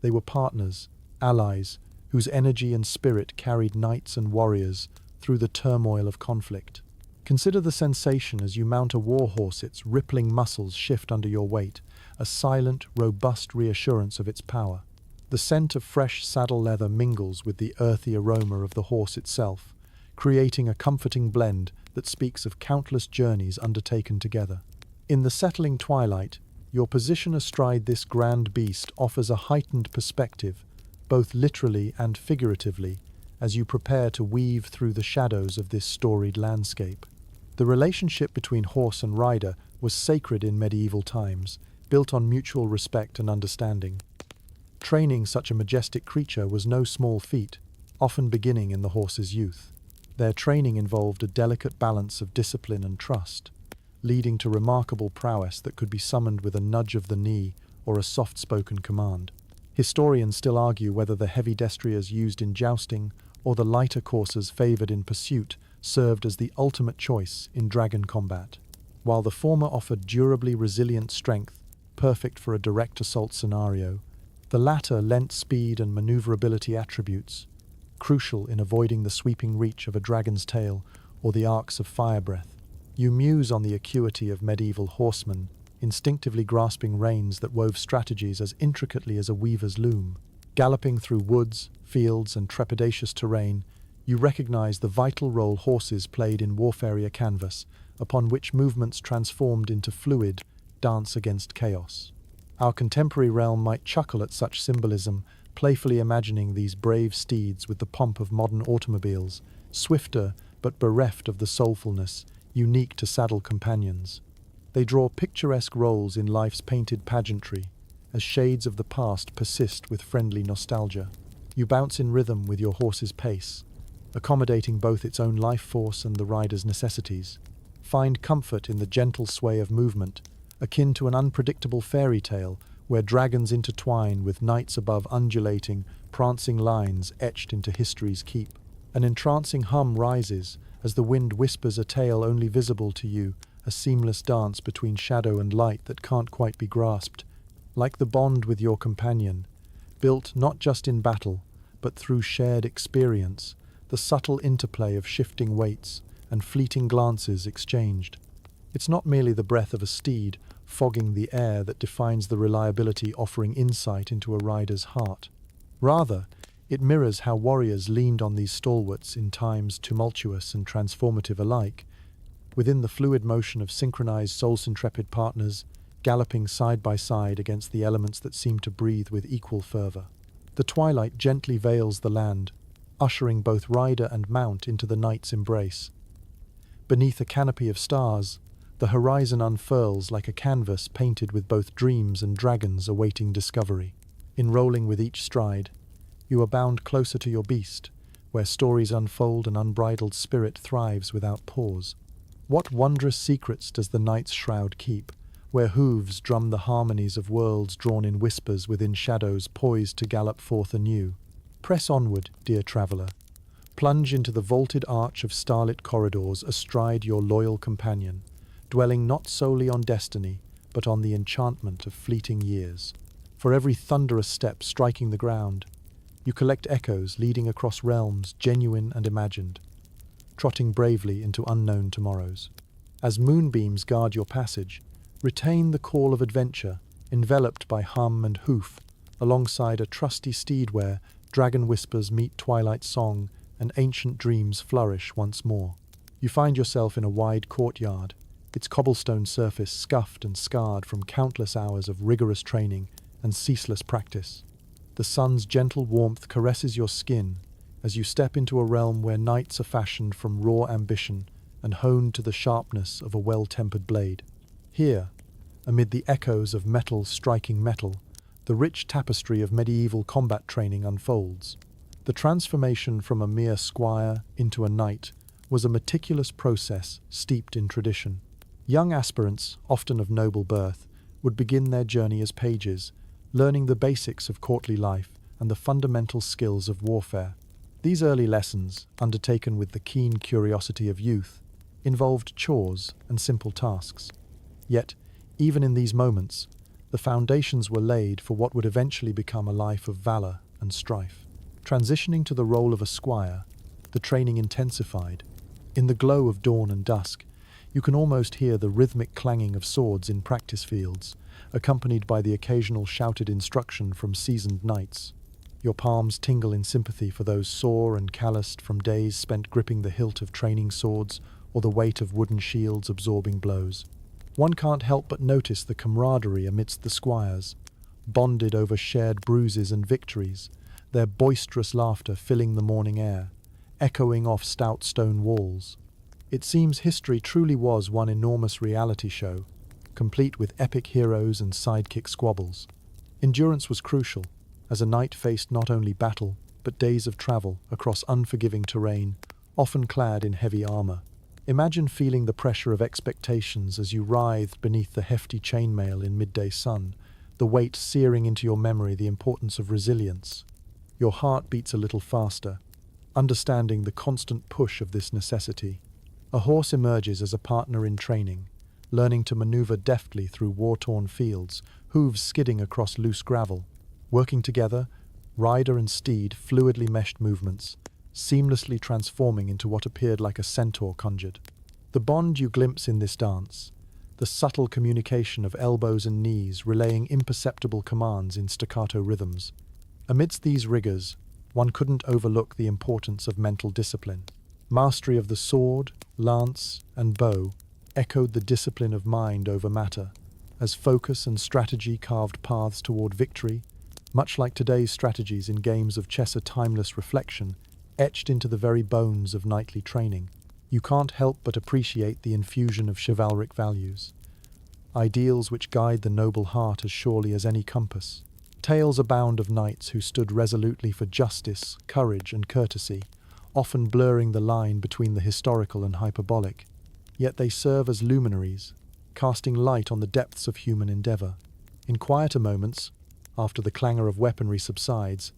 They were partners, allies, whose energy and spirit carried knights and warriors through the turmoil of conflict. Consider the sensation as you mount a warhorse, its rippling muscles shift under your weight, a silent, robust reassurance of its power. The scent of fresh saddle leather mingles with the earthy aroma of the horse itself, creating a comforting blend that speaks of countless journeys undertaken together. In the settling twilight, your position astride this grand beast offers a heightened perspective, both literally and figuratively, as you prepare to weave through the shadows of this storied landscape. The relationship between horse and rider was sacred in medieval times, built on mutual respect and understanding. Training such a majestic creature was no small feat, often beginning in the horse's youth. Their training involved a delicate balance of discipline and trust, leading to remarkable prowess that could be summoned with a nudge of the knee or a soft-spoken command. Historians still argue whether the heavy destriers used in jousting or the lighter coursers favored in pursuit served as the ultimate choice in dragon combat. While the former offered durably resilient strength, perfect for a direct assault scenario, the latter lent speed and maneuverability attributes, crucial in avoiding the sweeping reach of a dragon's tail or the arcs of fire breath. You muse on the acuity of medieval horsemen, instinctively grasping reins that wove strategies as intricately as a weaver's loom. Galloping through woods, fields, and trepidatious terrain, you recognize the vital role horses played in warfare canvas, upon which movements transformed into fluid dance against chaos. Our contemporary realm might chuckle at such symbolism, playfully imagining these brave steeds with the pomp of modern automobiles, swifter but bereft of the soulfulness unique to saddle companions. They draw picturesque roles in life's painted pageantry, as shades of the past persist with friendly nostalgia. You bounce in rhythm with your horse's pace, accommodating both its own life force and the rider's necessities. Find comfort in the gentle sway of movement, akin to an unpredictable fairy tale where dragons intertwine with knights above undulating, prancing lines etched into history's keep. An entrancing hum rises as the wind whispers a tale only visible to you, a seamless dance between shadow and light that can't quite be grasped, like the bond with your companion, built not just in battle, but through shared experience, the subtle interplay of shifting weights and fleeting glances exchanged. It's not merely the breath of a steed fogging the air that defines the reliability offering insight into a rider's heart. Rather, it mirrors how warriors leaned on these stalwarts in times tumultuous and transformative alike, within the fluid motion of synchronized soul-intrepid partners galloping side by side against the elements that seem to breathe with equal fervor. The twilight gently veils the land, ushering both rider and mount into the night's embrace. Beneath a canopy of stars, the horizon unfurls like a canvas painted with both dreams and dragons awaiting discovery. Enrolling with each stride, you are bound closer to your beast, where stories unfold and unbridled spirit thrives without pause. What wondrous secrets does the night's shroud keep, where hooves drum the harmonies of worlds drawn in whispers within shadows poised to gallop forth anew? Press onward, dear traveller. Plunge into the vaulted arch of starlit corridors astride your loyal companion, dwelling not solely on destiny, but on the enchantment of fleeting years. For every thunderous step striking the ground, you collect echoes leading across realms genuine and imagined, trotting bravely into unknown tomorrows. As moonbeams guard your passage, retain the call of adventure, enveloped by hum and hoof, alongside a trusty steed where dragon whispers meet twilight song and ancient dreams flourish once more. You find yourself in a wide courtyard, its cobblestone surface scuffed and scarred from countless hours of rigorous training and ceaseless practice. The sun's gentle warmth caresses your skin as you step into a realm where knights are fashioned from raw ambition and honed to the sharpness of a well-tempered blade. Here, amid the echoes of metal striking metal, the rich tapestry of medieval combat training unfolds. The transformation from a mere squire into a knight was a meticulous process steeped in tradition. Young aspirants, often of noble birth, would begin their journey as pages, learning the basics of courtly life and the fundamental skills of warfare. These early lessons, undertaken with the keen curiosity of youth, involved chores and simple tasks. Yet, even in these moments, the foundations were laid for what would eventually become a life of valor and strife. Transitioning to the role of a squire, the training intensified. In the glow of dawn and dusk, you can almost hear the rhythmic clanging of swords in practice fields, accompanied by the occasional shouted instruction from seasoned knights. Your palms tingle in sympathy for those sore and calloused from days spent gripping the hilt of training swords or the weight of wooden shields absorbing blows. One can't help but notice the camaraderie amidst the squires, bonded over shared bruises and victories, their boisterous laughter filling the morning air, echoing off stout stone walls. It seems history truly was one enormous reality show, complete with epic heroes and sidekick squabbles. Endurance was crucial, as a knight faced not only battle, but days of travel across unforgiving terrain, often clad in heavy armor. Imagine feeling the pressure of expectations as you writhed beneath the hefty chainmail in midday sun, the weight searing into your memory the importance of resilience. Your heart beats a little faster, understanding the constant push of this necessity. A horse emerges as a partner in training, learning to maneuver deftly through war-torn fields, hooves skidding across loose gravel. Working together, rider and steed fluidly meshed movements, seamlessly transforming into what appeared like a centaur conjured. The bond you glimpse in this dance, the subtle communication of elbows and knees relaying imperceptible commands in staccato rhythms. Amidst these rigors, one couldn't overlook the importance of mental discipline. Mastery of the sword, lance, and bow echoed the discipline of mind over matter, as focus and strategy carved paths toward victory, much like today's strategies in games of chess. A timeless reflection etched into the very bones of knightly training. You can't help but appreciate the infusion of chivalric values, ideals which guide the noble heart as surely as any compass. Tales abound of knights who stood resolutely for justice, courage, and courtesy, often blurring the line between the historical and hyperbolic. Yet they serve as luminaries, casting light on the depths of human endeavor. In quieter moments, after the clangor of weaponry subsides,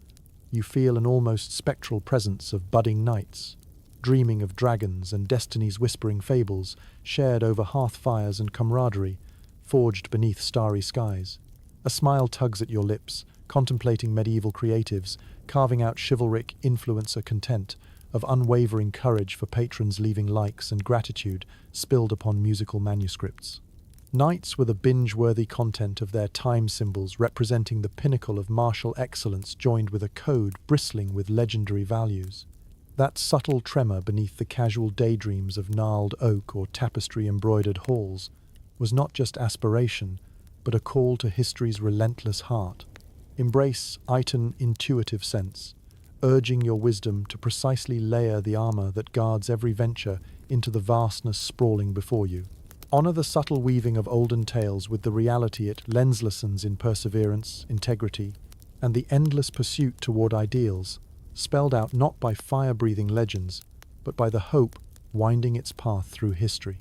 you feel an almost spectral presence of budding knights, dreaming of dragons and destiny's whispering fables shared over hearth fires and camaraderie forged beneath starry skies. A smile tugs at your lips, contemplating medieval creatives carving out chivalric influencer content of unwavering courage for patrons leaving likes and gratitude spilled upon musical manuscripts. Knights were the binge-worthy content of their time symbols representing the pinnacle of martial excellence joined with a code bristling with legendary values. That subtle tremor beneath the casual daydreams of gnarled oak or tapestry-embroidered halls was not just aspiration, but a call to history's relentless heart. Embrace Iton intuitive sense, urging your wisdom to precisely layer the armor that guards every venture into the vastness sprawling before you. Honor the subtle weaving of olden tales with the reality it lends lessons in perseverance, integrity, and the endless pursuit toward ideals, spelled out not by fire-breathing legends, but by the hope winding its path through history.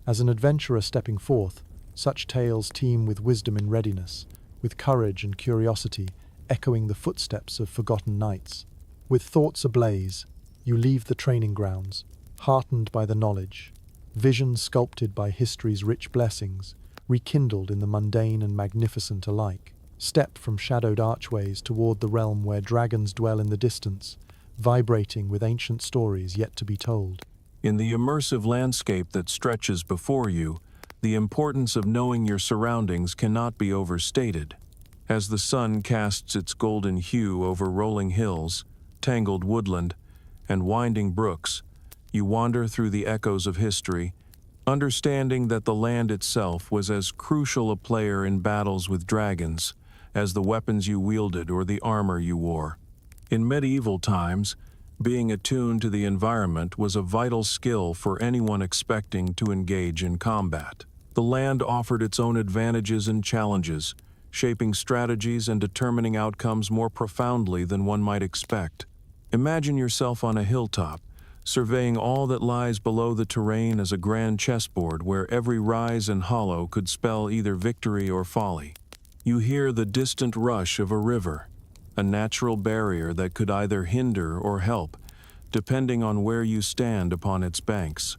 As an adventurer stepping forth, such tales teem with wisdom in readiness, with courage and curiosity echoing the footsteps of forgotten knights. With thoughts ablaze, you leave the training grounds, heartened by the knowledge, vision sculpted by history's rich blessings, rekindled in the mundane and magnificent alike. Step from shadowed archways toward the realm where dragons dwell in the distance, vibrating with ancient stories yet to be told. In the immersive landscape that stretches before you, the importance of knowing your surroundings cannot be overstated. As the sun casts its golden hue over rolling hills, tangled woodland, and winding brooks, you wander through the echoes of history, understanding that the land itself was as crucial a player in battles with dragons as the weapons you wielded or the armor you wore. In medieval times, being attuned to the environment was a vital skill for anyone expecting to engage in combat. The land offered its own advantages and challenges, shaping strategies and determining outcomes more profoundly than one might expect. Imagine yourself on a hilltop, surveying all that lies below the terrain as a grand chessboard where every rise and hollow could spell either victory or folly. You hear the distant rush of a river, a natural barrier that could either hinder or help, depending on where you stand upon its banks.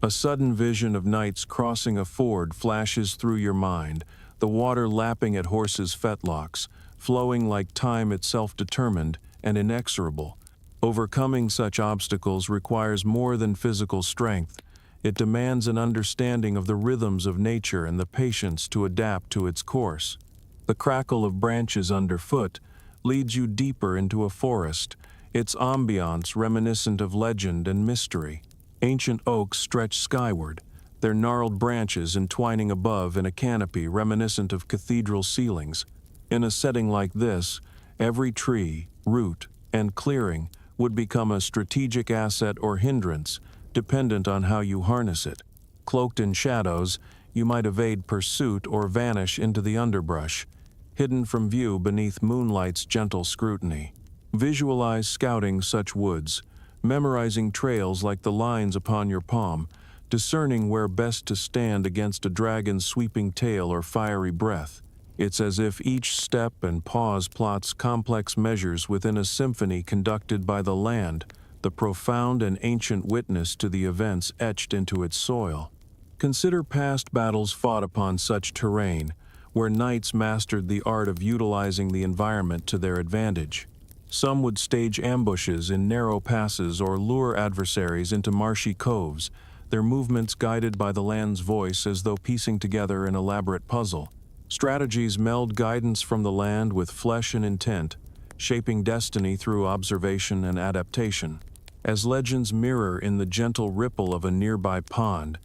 A sudden vision of knights crossing a ford flashes through your mind, the water lapping at horses' fetlocks, flowing like time itself, determined and inexorable. Overcoming such obstacles requires more than physical strength. It demands an understanding of the rhythms of nature and the patience to adapt to its course. The crackle of branches underfoot leads you deeper into a forest, its ambiance reminiscent of legend and mystery. Ancient oaks stretch skyward, their gnarled branches entwining above in a canopy reminiscent of cathedral ceilings. In a setting like this, every tree, root, and clearing would become a strategic asset or hindrance, dependent on how you harness it. Cloaked in shadows, you might evade pursuit or vanish into the underbrush, hidden from view beneath moonlight's gentle scrutiny. Visualize scouting such woods, memorizing trails like the lines upon your palm, discerning where best to stand against a dragon's sweeping tail or fiery breath. It's as if each step and pause plots complex measures within a symphony conducted by the land, the profound and ancient witness to the events etched into its soil. Consider past battles fought upon such terrain, where knights mastered the art of utilizing the environment to their advantage. Some would stage ambushes in narrow passes or lure adversaries into marshy coves, their movements guided by the land's voice as though piecing together an elaborate puzzle. Strategies meld guidance from the land with flesh and intent, shaping destiny through observation and adaptation. As legends mirror in the gentle ripple of a nearby pond,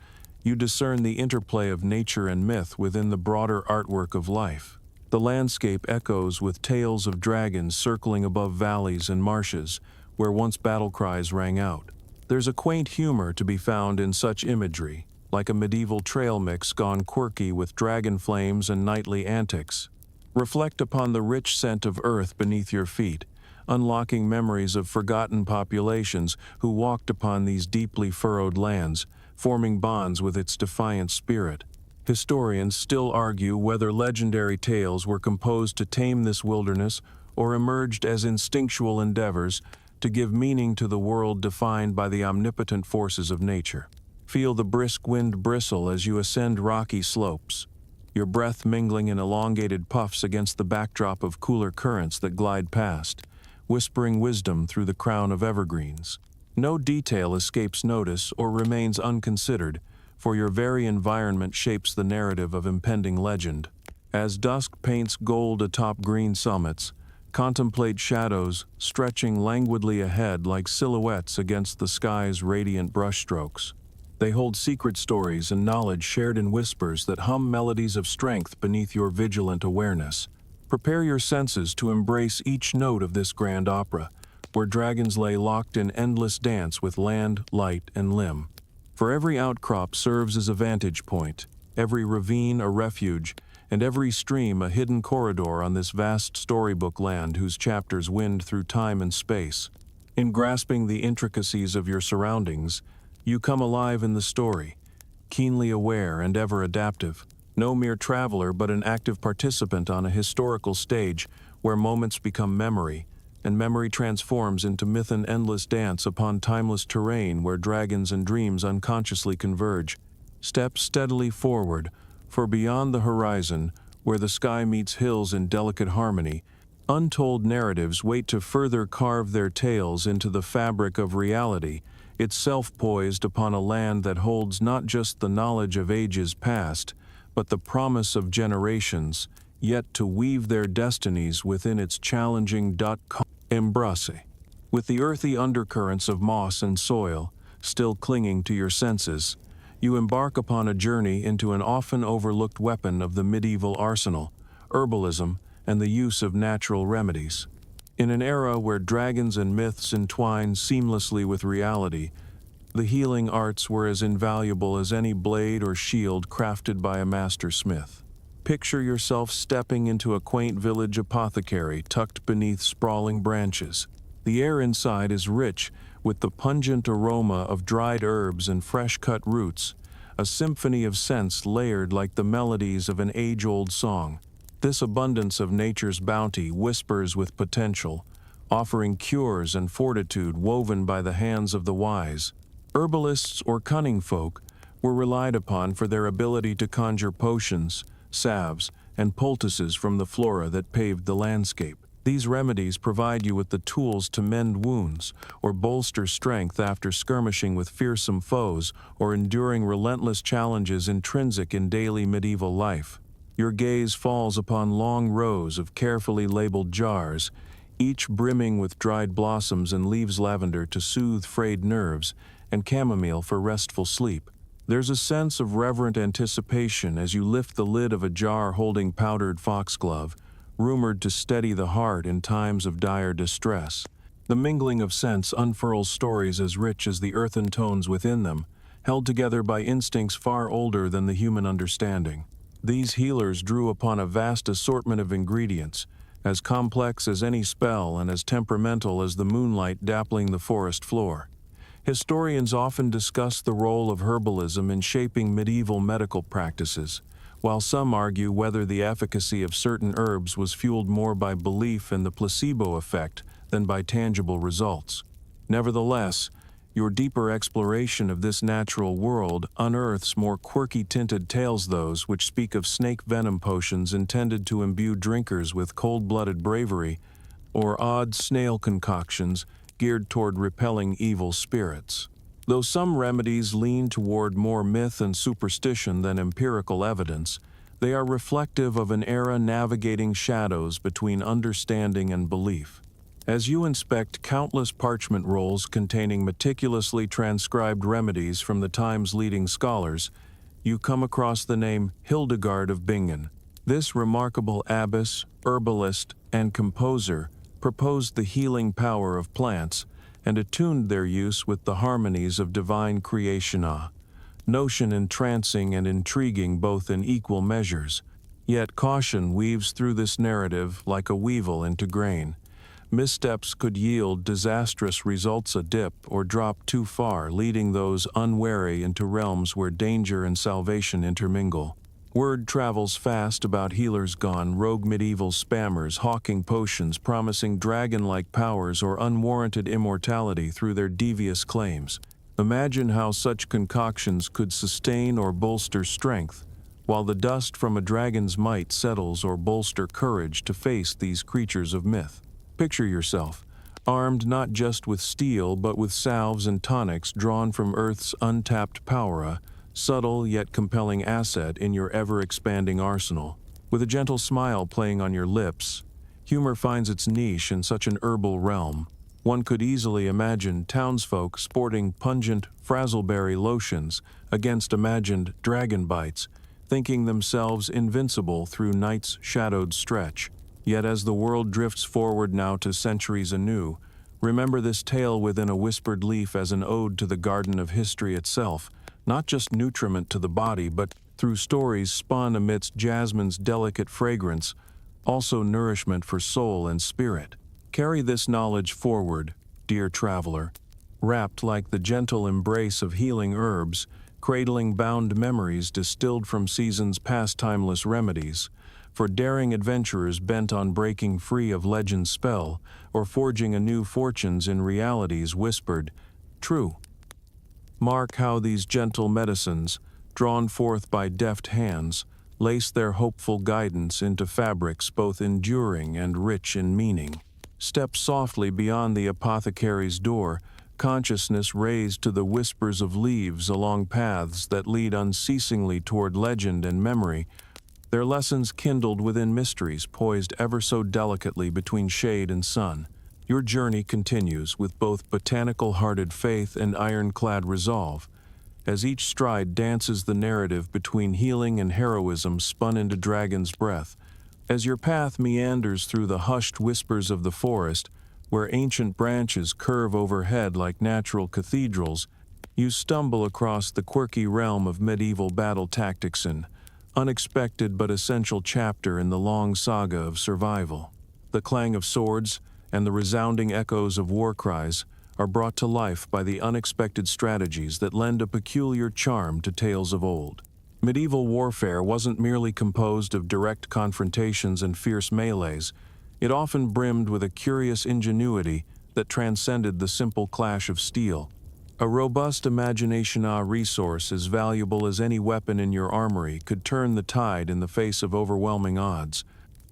you discern the interplay of nature and myth within the broader artwork of life. The landscape echoes with tales of dragons circling above valleys and marshes, where once battle cries rang out. There's a quaint humor to be found in such imagery, like a medieval trail mix gone quirky with dragon flames and knightly antics. Reflect upon the rich scent of earth beneath your feet, unlocking memories of forgotten populations who walked upon these deeply furrowed lands, forming bonds with its defiant spirit. Historians still argue whether legendary tales were composed to tame this wilderness or emerged as instinctual endeavors to give meaning to the world defined by the omnipotent forces of nature. Feel the brisk wind bristle as you ascend rocky slopes, your breath mingling in elongated puffs against the backdrop of cooler currents that glide past, whispering wisdom through the crown of evergreens. No detail escapes notice or remains unconsidered, for your very environment shapes the narrative of impending legend. As dusk paints gold atop green summits, contemplate shadows stretching languidly ahead like silhouettes against the sky's radiant brushstrokes. They hold secret stories and knowledge shared in whispers that hum melodies of strength beneath your vigilant awareness. Prepare your senses to embrace each note of this grand opera, where dragons lay locked in endless dance with land, light, and limb. For every outcrop serves as a vantage point, every ravine a refuge, and every stream a hidden corridor on this vast storybook land whose chapters wind through time and space. In grasping the intricacies of your surroundings, you come alive in the story, keenly aware and ever adaptive, no mere traveler but an active participant on a historical stage where moments become memory, and memory transforms into myth and endless dance upon timeless terrain where dragons and dreams unconsciously converge. Step steadily forward, for beyond the horizon, where the sky meets hills in delicate harmony, untold narratives wait to further carve their tales into the fabric of reality, itself poised upon a land that holds not just the knowledge of ages past, but the promise of generations, yet to weave their destinies within its challenging embrace. With the earthy undercurrents of moss and soil still clinging to your senses, you embark upon a journey into an often overlooked weapon of the medieval arsenal, herbalism and the use of natural remedies. In an era where dragons and myths entwine seamlessly with reality, the healing arts were as invaluable as any blade or shield crafted by a master smith. Picture yourself stepping into a quaint village apothecary tucked beneath sprawling branches. The air inside is rich with the pungent aroma of dried herbs and fresh-cut roots, a symphony of scents layered like the melodies of an age-old song. This abundance of nature's bounty whispers with potential, offering cures and fortitude woven by the hands of the wise. Herbalists or cunning folk were relied upon for their ability to conjure potions, salves, and poultices from the flora that paved the landscape. These remedies provide you with the tools to mend wounds or bolster strength after skirmishing with fearsome foes or enduring relentless challenges intrinsic in daily medieval life. Your gaze falls upon long rows of carefully labeled jars, each brimming with dried blossoms and leaves lavender to soothe frayed nerves and chamomile for restful sleep. There's a sense of reverent anticipation as you lift the lid of a jar holding powdered foxglove, rumored to steady the heart in times of dire distress. The mingling of scents unfurls stories as rich as the earthen tones within them, held together by instincts far older than the human understanding. These healers drew upon a vast assortment of ingredients, as complex as any spell and as temperamental as the moonlight dappling the forest floor. Historians often discuss the role of herbalism in shaping medieval medical practices, while some argue whether the efficacy of certain herbs was fueled more by belief in the placebo effect than by tangible results. Nevertheless, your deeper exploration of this natural world unearths more quirky-tinted tales, those which speak of snake venom potions intended to imbue drinkers with cold-blooded bravery, or odd snail concoctions geared toward repelling evil spirits. Though some remedies lean toward more myth and superstition than empirical evidence, they are reflective of an era navigating shadows between understanding and belief. As you inspect countless parchment rolls containing meticulously transcribed remedies from the time's leading scholars, you come across the name Hildegard of Bingen. This remarkable abbess, herbalist, and composer proposed the healing power of plants and attuned their use with the harmonies of divine creation, a notion entrancing and intriguing both in equal measures. Yet caution weaves through this narrative like a weevil into grain. Missteps could yield disastrous results, a dip or drop too far, leading those unwary into realms where danger and salvation intermingle. Word travels fast about healers gone rogue, medieval spammers hawking potions promising dragon-like powers or unwarranted immortality through their devious claims. Imagine how such concoctions could sustain or bolster strength, while the dust from a dragon's might settles or bolster courage to face these creatures of myth. Picture yourself, armed not just with steel but with salves and tonics drawn from Earth's untapped power, subtle yet compelling asset in your ever-expanding arsenal. With a gentle smile playing on your lips, humor finds its niche in such an herbal realm. One could easily imagine townsfolk sporting pungent frazzleberry lotions against imagined dragon bites, thinking themselves invincible through night's shadowed stretch. Yet as the world drifts forward now to centuries anew, remember this tale within a whispered leaf as an ode to the garden of history itself, not just nutriment to the body, but through stories spun amidst jasmine's delicate fragrance, also nourishment for soul and spirit. Carry this knowledge forward, dear traveler, wrapped like the gentle embrace of healing herbs, cradling bound memories distilled from seasons past timeless remedies, for daring adventurers bent on breaking free of legend's spell or forging anew fortunes in reality's whispered, true. Mark how these gentle medicines, drawn forth by deft hands, lace their hopeful guidance into fabrics both enduring and rich in meaning. Step softly beyond the apothecary's door, consciousness raised to the whispers of leaves along paths that lead unceasingly toward legend and memory, their lessons kindled within mysteries poised ever so delicately between shade and sun. Your journey continues with both botanical-hearted faith and ironclad resolve, as each stride dances the narrative between healing and heroism spun into dragon's breath. As your path meanders through the hushed whispers of the forest, where ancient branches curve overhead like natural cathedrals, you stumble across the quirky realm of medieval battle tactics, an unexpected but essential chapter in the long saga of survival. The clang of swords and the resounding echoes of war cries are brought to life by the unexpected strategies that lend a peculiar charm to tales of old. Medieval warfare wasn't merely composed of direct confrontations and fierce melees. It often brimmed with a curious ingenuity that transcended the simple clash of steel. A robust imagination resource as valuable as any weapon in your armory could turn the tide in the face of overwhelming odds.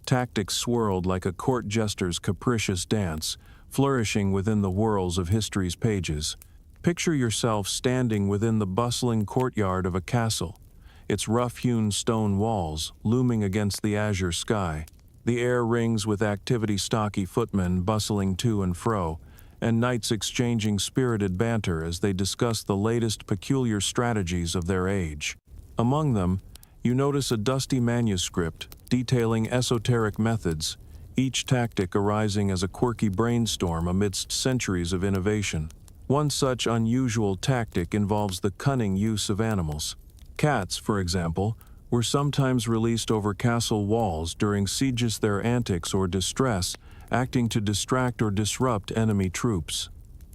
Tactics swirled like a court jester's capricious dance, flourishing within the whirls of history's pages. Picture yourself standing within the bustling courtyard of a castle, its rough-hewn stone walls looming against the azure sky. The air rings with activity, stocky footmen bustling to and fro, and knights exchanging spirited banter as they discuss the latest peculiar strategies of their age. Among them, you notice a dusty manuscript detailing esoteric methods, each tactic arising as a quirky brainstorm amidst centuries of innovation. One such unusual tactic involves the cunning use of animals. Cats, for example, were sometimes released over castle walls during sieges, their antics or distress acting to distract or disrupt enemy troops.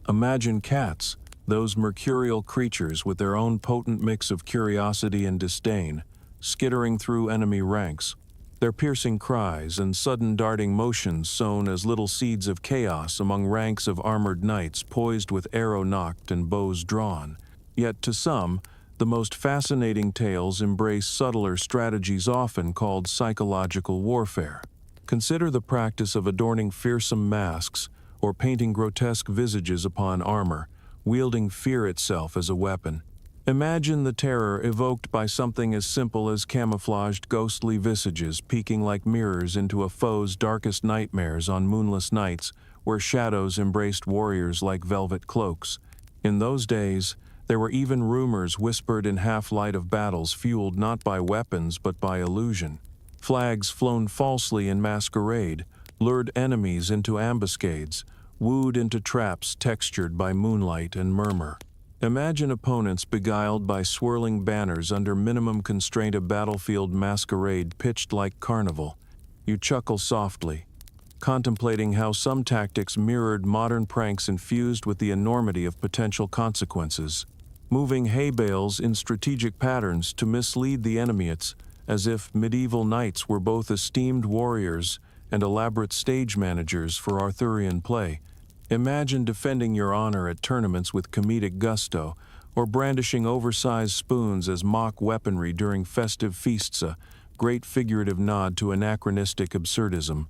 Imagine cats, those mercurial creatures with their own potent mix of curiosity and disdain, skittering through enemy ranks, their piercing cries and sudden darting motions sown as little seeds of chaos among ranks of armored knights poised with arrow nocked and bows drawn. Yet to some, the most fascinating tales embrace subtler strategies often called psychological warfare. Consider the practice of adorning fearsome masks or painting grotesque visages upon armor, wielding fear itself as a weapon. Imagine the terror evoked by something as simple as camouflaged ghostly visages peeking like mirrors into a foe's darkest nightmares on moonless nights where shadows embraced warriors like velvet cloaks. In those days, there were even rumors whispered in half-light of battles fueled not by weapons but by illusion. Flags flown falsely in masquerade lured enemies into ambuscades, wooed into traps textured by moonlight and murmur. Imagine opponents beguiled by swirling banners under minimum constraint, a battlefield masquerade pitched like carnival. You chuckle softly, contemplating how some tactics mirrored modern pranks infused with the enormity of potential consequences. Moving hay bales in strategic patterns to mislead the enemy, it's as if medieval knights were both esteemed warriors and elaborate stage managers for Arthurian play. Imagine defending your honor at tournaments with comedic gusto, or brandishing oversized spoons as mock weaponry during festive feasts, a great figurative nod to anachronistic absurdism.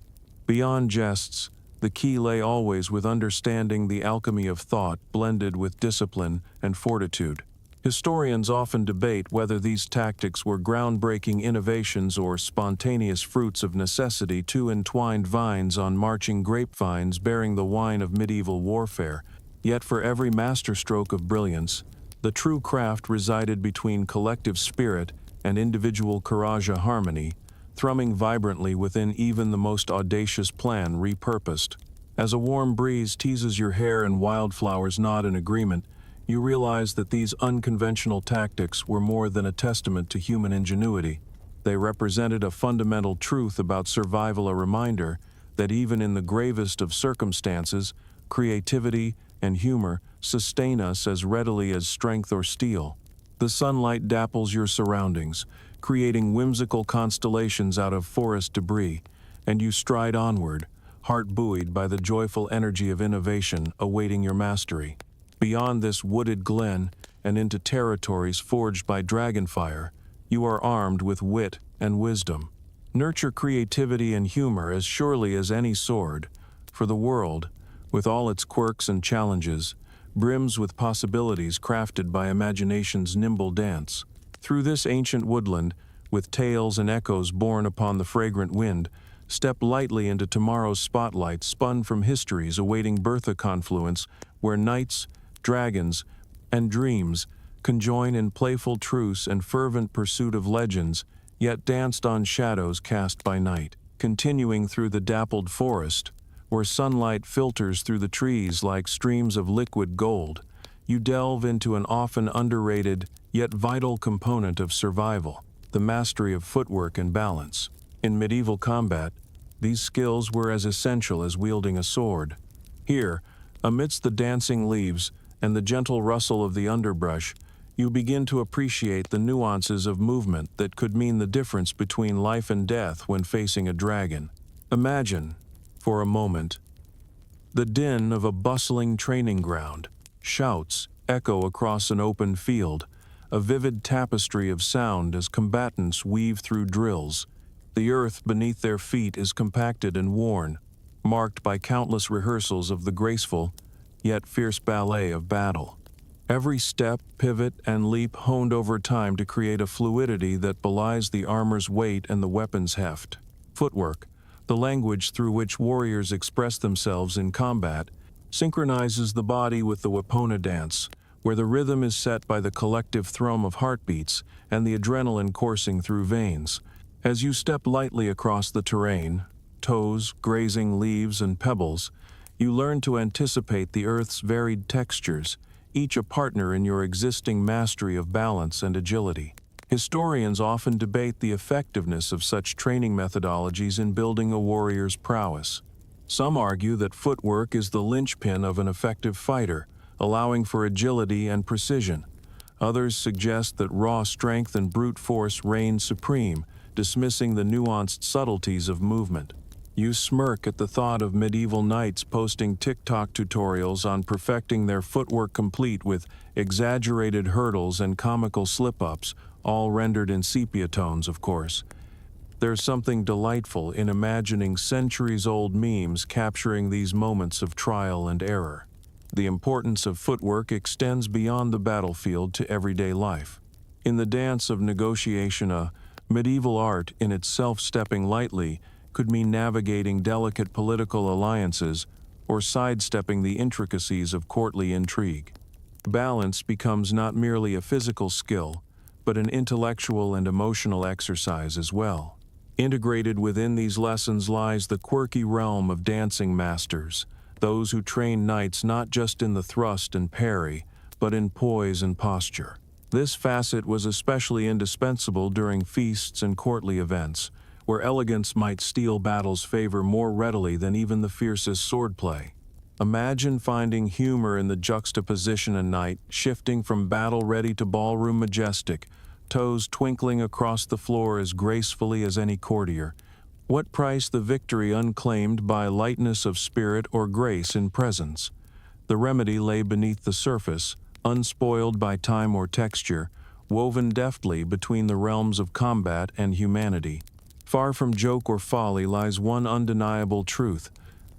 Beyond jests, the key lay always with understanding the alchemy of thought blended with discipline and fortitude. Historians often debate whether these tactics were groundbreaking innovations or spontaneous fruits of necessity, two entwined vines on marching grapevines bearing the wine of medieval warfare. Yet for every masterstroke of brilliance, the true craft resided between collective spirit and individual courage harmony, thrumming vibrantly within even the most audacious plan repurposed. As a warm breeze teases your hair and wildflowers nod in agreement, you realize that these unconventional tactics were more than a testament to human ingenuity. They represented a fundamental truth about survival, a reminder that even in the gravest of circumstances, creativity and humor sustain us as readily as strength or steel. The sunlight dapples your surroundings, creating whimsical constellations out of forest debris, and you stride onward, heart buoyed by the joyful energy of innovation awaiting your mastery. Beyond this wooded glen and into territories forged by dragonfire, you are armed with wit and wisdom. Nurture creativity and humor as surely as any sword, for the world, with all its quirks and challenges, brims with possibilities crafted by imagination's nimble dance. Through this ancient woodland, with tales and echoes borne upon the fragrant wind, step lightly into tomorrow's spotlight spun from histories awaiting birth, a confluence where knights, dragons, and dreams conjoin in playful truce and fervent pursuit of legends, yet danced on shadows cast by night. Continuing through the dappled forest, where sunlight filters through the trees like streams of liquid gold, you delve into an often underrated yet vital component of survival, the mastery of footwork and balance. In medieval combat, these skills were as essential as wielding a sword. Here, amidst the dancing leaves and the gentle rustle of the underbrush, you begin to appreciate the nuances of movement that could mean the difference between life and death when facing a dragon. Imagine, for a moment, the din of a bustling training ground. Shouts echo across an open field, a vivid tapestry of sound as combatants weave through drills. The earth beneath their feet is compacted and worn, marked by countless rehearsals of the graceful, yet fierce ballet of battle. Every step, pivot, and leap honed over time to create a fluidity that belies the armor's weight and the weapon's heft. Footwork, the language through which warriors express themselves in combat, synchronizes the body with the Wapona dance, where the rhythm is set by the collective thrum of heartbeats and the adrenaline coursing through veins. As you step lightly across the terrain, toes grazing leaves and pebbles, you learn to anticipate the earth's varied textures, each a partner in your existing mastery of balance and agility. Historians often debate the effectiveness of such training methodologies in building a warrior's prowess. Some argue that footwork is the linchpin of an effective fighter, allowing for agility and precision. Others suggest that raw strength and brute force reign supreme, dismissing the nuanced subtleties of movement. You smirk at the thought of medieval knights posting TikTok tutorials on perfecting their footwork, complete with exaggerated hurdles and comical slip-ups, all rendered in sepia tones, of course. There's something delightful in imagining centuries-old memes capturing these moments of trial and error. The importance of footwork extends beyond the battlefield to everyday life. In the dance of negotiation, a medieval art in itself, stepping lightly could mean navigating delicate political alliances or sidestepping the intricacies of courtly intrigue. Balance becomes not merely a physical skill, but an intellectual and emotional exercise as well. Integrated within these lessons lies the quirky realm of dancing masters, those who train knights not just in the thrust and parry, but in poise and posture. This facet was especially indispensable during feasts and courtly events, where elegance might steal battle's favor more readily than even the fiercest swordplay. Imagine finding humor in the juxtaposition, a knight shifting from battle-ready to ballroom majestic, toes twinkling across the floor as gracefully as any courtier. What price the victory unclaimed by lightness of spirit or grace in presence? The remedy lay beneath the surface, unspoiled by time or texture, woven deftly between the realms of combat and humanity. Far from joke or folly lies one undeniable truth: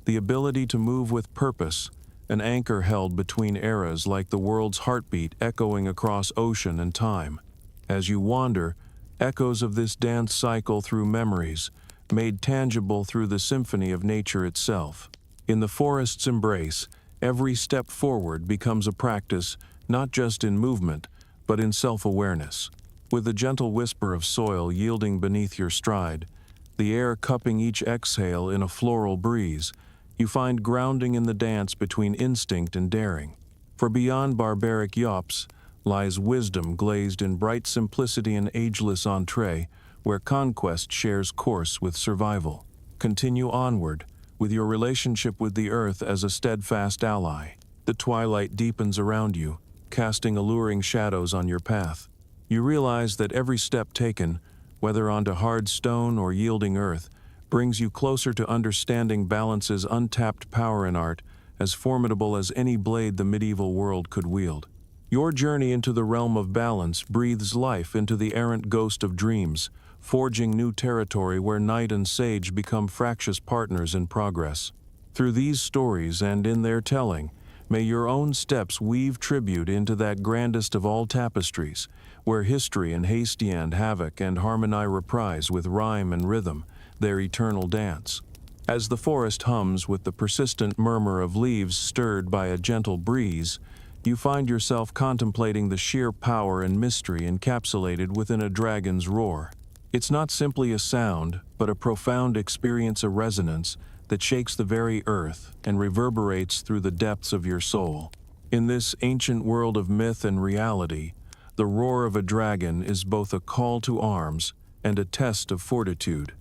the ability to move with purpose, an anchor held between eras like the world's heartbeat echoing across ocean and time. As you wander, echoes of this dance cycle through memories, made tangible through the symphony of nature itself. In the forest's embrace, every step forward becomes a practice, not just in movement, but in self-awareness. With the gentle whisper of soil yielding beneath your stride, the air cupping each exhale in a floral breeze, you find grounding in the dance between instinct and daring. For beyond barbaric yops lies wisdom glazed in bright simplicity and ageless entree, where conquest shares course with survival. Continue onward, with your relationship with the earth as a steadfast ally. The twilight deepens around you, casting alluring shadows on your path. You realize that every step taken, whether onto hard stone or yielding earth, brings you closer to understanding balance's untapped power in art, as formidable as any blade the medieval world could wield. Your journey into the realm of balance breathes life into the errant ghost of dreams, forging new territory where knight and sage become fractious partners in progress. Through these stories and in their telling, may your own steps weave tribute into that grandest of all tapestries, where history and hastian havoc and harmony reprise with rhyme and rhythm their eternal dance. As the forest hums with the persistent murmur of leaves stirred by a gentle breeze, you find yourself contemplating the sheer power and mystery encapsulated within a dragon's roar. It's not simply a sound, but a profound experience of resonance that shakes the very earth and reverberates through the depths of your soul. In this ancient world of myth and reality, the roar of a dragon is both a call to arms and a test of fortitude.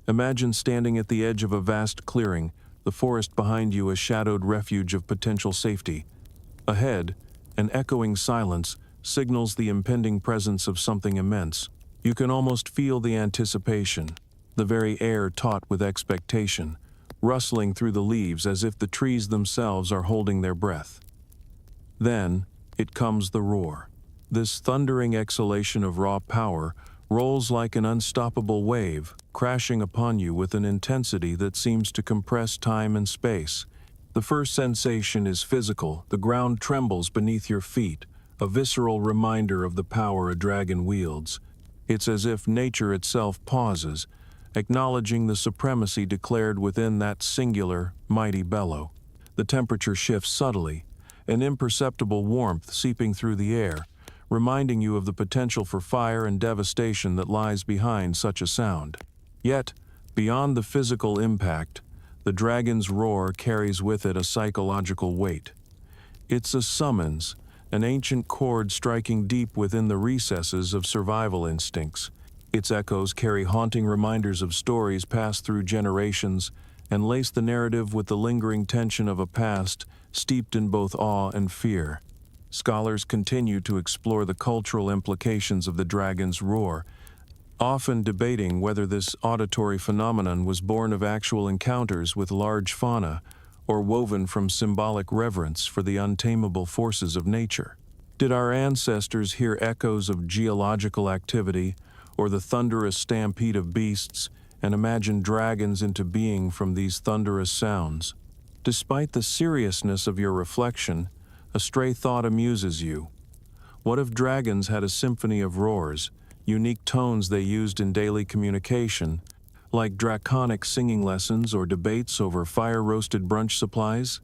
Imagine standing at the edge of a vast clearing, the forest behind you a shadowed refuge of potential safety. Ahead, an echoing silence signals the impending presence of something immense. You can almost feel the anticipation, the very air taut with expectation, rustling through the leaves as if the trees themselves are holding their breath. Then, it comes the roar. This thundering exhalation of raw power rolls like an unstoppable wave, crashing upon you with an intensity that seems to compress time and space. The first sensation is physical. The ground trembles beneath your feet, a visceral reminder of the power a dragon wields. It's as if nature itself pauses, acknowledging the supremacy declared within that singular, mighty bellow. The temperature shifts subtly, an imperceptible warmth seeping through the air, reminding you of the potential for fire and devastation that lies behind such a sound. Yet, beyond the physical impact, the dragon's roar carries with it a psychological weight. It's a summons, an ancient chord striking deep within the recesses of survival instincts. Its echoes carry haunting reminders of stories passed through generations and lace the narrative with the lingering tension of a past steeped in both awe and fear. Scholars continue to explore the cultural implications of the dragon's roar, often debating whether this auditory phenomenon was born of actual encounters with large fauna or woven from symbolic reverence for the untamable forces of nature. Did our ancestors hear echoes of geological activity or the thunderous stampede of beasts and imagine dragons into being from these thunderous sounds? Despite the seriousness of your reflection, a stray thought amuses you. What if dragons had a symphony of roars, unique tones they used in daily communication, like draconic singing lessons or debates over fire-roasted brunch supplies?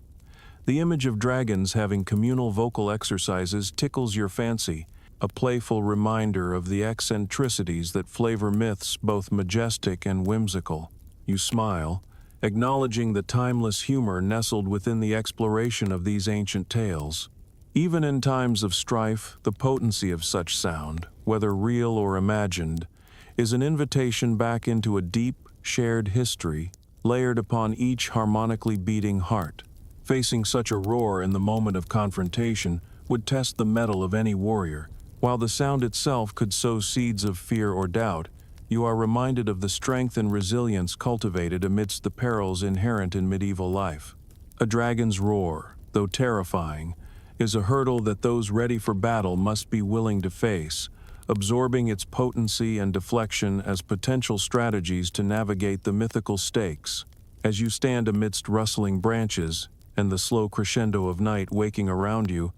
The image of dragons having communal vocal exercises tickles your fancy, a playful reminder of the eccentricities that flavor myths both majestic and whimsical. You smile, acknowledging the timeless humor nestled within the exploration of these ancient tales. Even in times of strife, the potency of such sound, whether real or imagined, is an invitation back into a deep, shared history, layered upon each harmonically beating heart. Facing such a roar in the moment of confrontation would test the mettle of any warrior, While the sound itself could sow seeds of fear or doubt, you are reminded of the strength and resilience cultivated amidst the perils inherent in medieval life. A dragon's roar, though terrifying, is a hurdle that those ready for battle must be willing to face, absorbing its potency and deflection as potential strategies to navigate the mythical stakes. As you stand amidst rustling branches and the slow crescendo of night waking around you,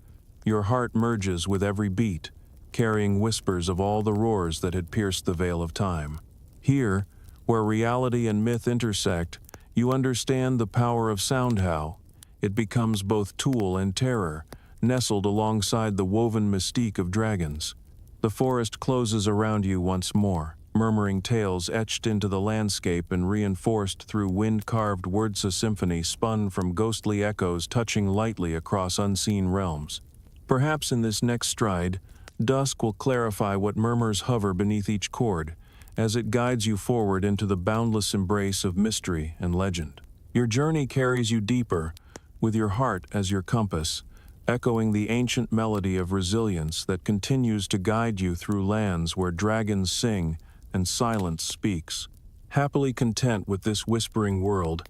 your heart merges with every beat, carrying whispers of all the roars that had pierced the veil of time. Here, where reality and myth intersect, you understand the power of sound, how it becomes both tool and terror, nestled alongside the woven mystique of dragons. The forest closes around you once more, murmuring tales etched into the landscape and reinforced through wind-carved words, a symphony spun from ghostly echoes touching lightly across unseen realms. Perhaps in this next stride, dusk will clarify what murmurs hover beneath each chord, as it guides you forward into the boundless embrace of mystery and legend. Your journey carries you deeper, with your heart as your compass, echoing the ancient melody of resilience that continues to guide you through lands where dragons sing and silence speaks. Happily content with this whispering world,